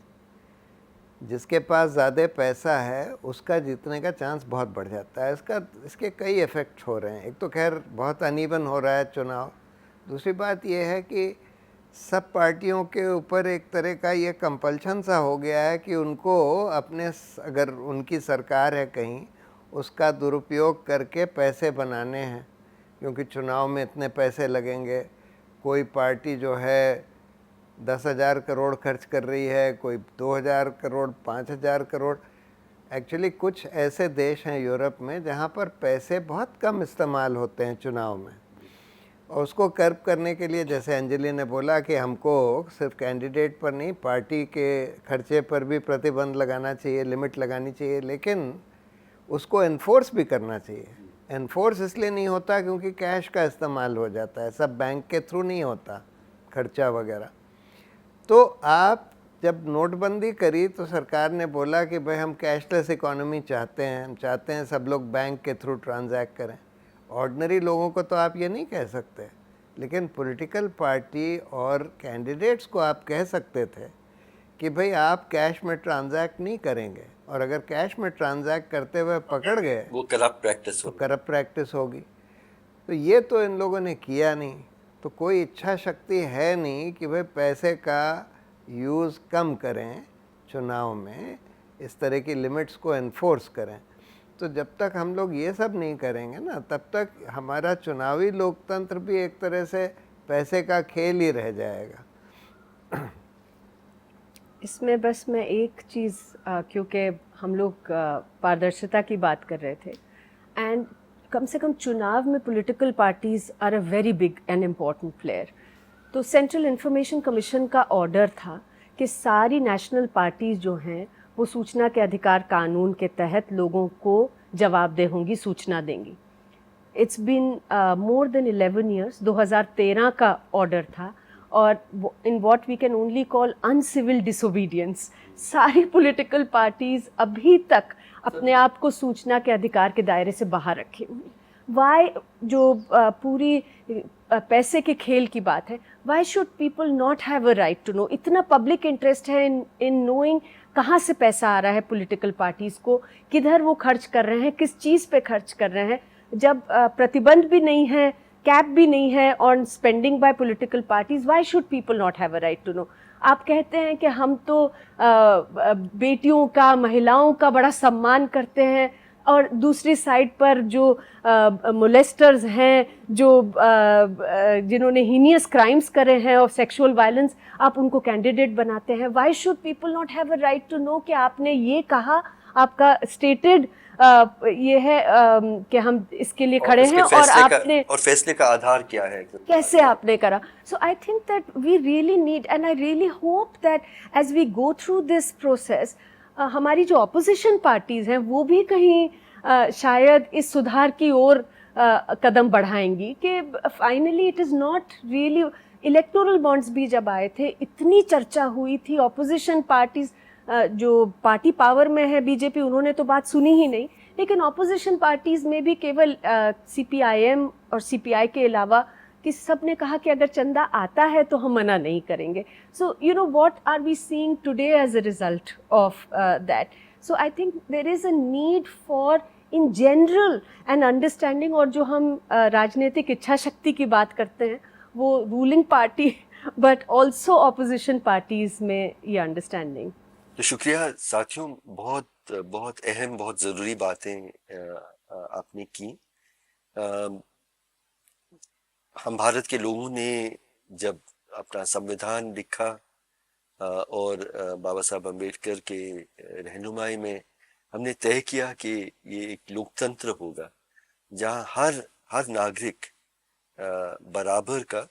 जिसके पास ज़्यादा पैसा है उसका जीतने का चांस बहुत बढ़ जाता है। इसके कई इफ़ेक्ट हो रहे हैं। एक तो खैर बहुत अनइवन हो रहा है चुनाव। दूसरी बात यह है कि सब पार्टियों के ऊपर एक तरह का ये कंपल्शन सा हो गया है कि उनको अपने, अगर उनकी सरकार है कहीं, उसका दुरुपयोग करके पैसे बनाने हैं, क्योंकि चुनाव में इतने पैसे लगेंगे। कोई पार्टी जो है 10,000 करोड़ खर्च कर रही है, कोई 2,000 करोड़, 5,000 करोड़। एक्चुअली कुछ ऐसे देश हैं यूरोप में जहाँ पर पैसे बहुत कम इस्तेमाल होते हैं चुनाव में, और उसको कर्व करने के लिए, जैसे अंजलि ने बोला कि हमको सिर्फ कैंडिडेट पर नहीं, पार्टी के खर्चे पर भी प्रतिबंध लगाना चाहिए, लिमिट लगानी चाहिए, लेकिन उसको एनफोर्स भी करना चाहिए। एनफोर्स इसलिए नहीं होता क्योंकि कैश का इस्तेमाल हो जाता है, सब बैंक के थ्रू नहीं होता खर्चा वगैरह। तो आप जब नोटबंदी करी तो सरकार ने बोला कि भाई हम कैशलेस इकोनॉमी चाहते हैं, हम चाहते हैं सब लोग बैंक के थ्रू ट्रांजैक्ट करें। ऑर्डिनरी लोगों को तो आप ये नहीं कह सकते, लेकिन पॉलिटिकल पार्टी और कैंडिडेट्स को आप कह सकते थे कि भाई आप कैश में ट्रांजैक्ट नहीं करेंगे, और अगर कैश में ट्रांजैक्ट करते हुए पकड़ गए वो करप्ट प्रैक्टिस तो करप्ट प्रैक्टिस होगी। तो ये तो इन लोगों ने किया नहीं। तो कोई इच्छा शक्ति है नहीं कि भाई पैसे का यूज़ कम करें, चुनाव में इस तरह की लिमिट्स को एनफोर्स करें। तो जब तक हम लोग ये सब नहीं करेंगे ना, तब तक हमारा चुनावी लोकतंत्र भी एक तरह से पैसे का खेल ही रह जाएगा। इसमें बस मैं एक चीज़, क्योंकि हम लोग पारदर्शिता की बात कर रहे थे, एंड कम से कम चुनाव में political parties are a very big and important player. तो सेंट्रल इंफॉर्मेशन कमीशन का ऑर्डर था कि सारी नेशनल पार्टीज़ जो हैं वो सूचना के अधिकार कानून के तहत लोगों को जवाबदेह होंगी, सूचना देंगी। It's been more than 11 years. 2013 का ऑर्डर था, और in what we can only call uncivil disobedience, सारी पॉलिटिकल पार्टीज़ अभी तक अपने आप को सूचना के अधिकार के दायरे से बाहर रखे हुए। वाई, जो पूरी पैसे के खेल की बात है, why should people not have a right to know? इतना पब्लिक इंटरेस्ट है इन नोइंग कहाँ से पैसा आ रहा है पॉलिटिकल पार्टीज़ को, किधर वो खर्च कर रहे हैं, किस चीज़ पे खर्च कर रहे हैं, जब प्रतिबंध भी नहीं है, कैप भी नहीं है on spending by political parties. Why should people not have a right to know? आप कहते हैं कि हम तो बेटियों का, महिलाओं का बड़ा सम्मान करते हैं, और दूसरी साइड पर जो मोलेस्टर्स हैं, जो जिन्होंने हीनियस क्राइम्स करे हैं और सेक्सुअल वायलेंस, आप उनको कैंडिडेट बनाते हैं। Why should people not have a right to know कि आपने ये कहा, आपका स्टेटेड ये है कि हम इसके लिए खड़े हैं, और आपने और फैसले का आधार क्या है, कैसे आपने करा? So I think that we really need, and I really hope that as we go through this process, हमारी जो ऑपोजिशन पार्टीज़ हैं वो भी कहीं शायद इस सुधार की ओर कदम बढ़ाएंगी कि finally it is not really. Electoral bonds भी जब आए थे, इतनी चर्चा हुई थी, ऑपोजिशन पार्टीज़, जो पार्टी पावर में है बीजेपी, उन्होंने तो बात सुनी ही नहीं, लेकिन ऑपोजिशन पार्टीज़ में भी केवल सीपीआईएम और सीपीआई के अलावा कि सब ने कहा कि अगर चंदा आता है तो हम मना नहीं करेंगे। So you know what are we seeing today as a result of that? So I think there is a need for in general an understanding, और जो हम राजनीतिक इच्छा शक्ति की बात करते हैं, वो ruling party but also opposition parties में ये अंडरस्टैंडिंग। तो शुक्रिया साथियों, बहुत बहुत अहम, बहुत ज़रूरी बातें आपने की। अ, हम भारत के लोगों ने जब अपना संविधान लिखा और बाबा साहब अम्बेडकर के रहनुमाई में हमने तय किया कि ये एक लोकतंत्र होगा जहाँ हर हर नागरिक बराबर का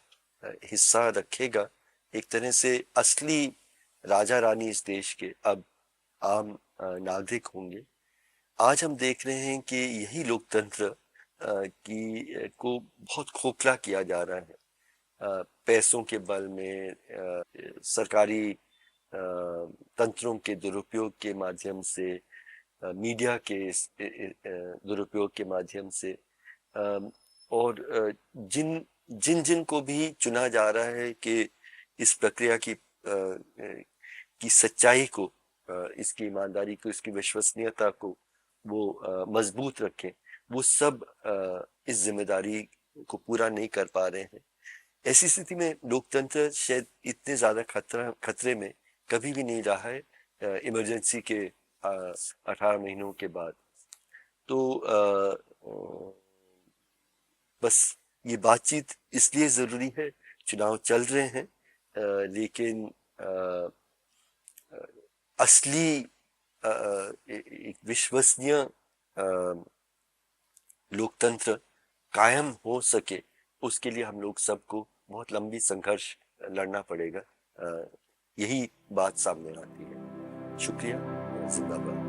हिस्सा रखेगा। एक तरह से असली राजा रानी इस देश के अब आम नागरिक होंगे। आज हम देख रहे हैं कि यही लोकतंत्र की को बहुत खोखला किया जा रहा है पैसों के बल में, सरकारी तंत्रों के दुरुपयोग के माध्यम से, मीडिया के दुरुपयोग के माध्यम से, और जिन जिन जिन को भी चुना जा रहा है कि इस प्रक्रिया की सच्चाई को, इसकी ईमानदारी को, इसकी विश्वसनीयता को वो मजबूत रखें, वो सब इस जिम्मेदारी को पूरा नहीं कर पा रहे हैं। ऐसी स्थिति में लोकतंत्र शायद इतने ज्यादा खतरे में कभी भी नहीं रहा है इमरजेंसी के 18 महीनों के बाद। तो बस ये बातचीत इसलिए जरूरी है, चुनाव चल रहे हैं, लेकिन असली एक विश्वसनीय लोकतंत्र कायम हो सके उसके लिए हम लोग सबको बहुत लंबी संघर्ष लड़ना पड़ेगा। यही बात सामने आती है। शुक्रिया, जिंदाबाद।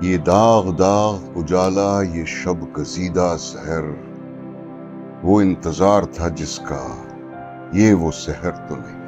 ये दाग दाग उजाला, ये शब कसीदा सहर, वो इंतजार था जिसका, ये वो सहर तो नहीं।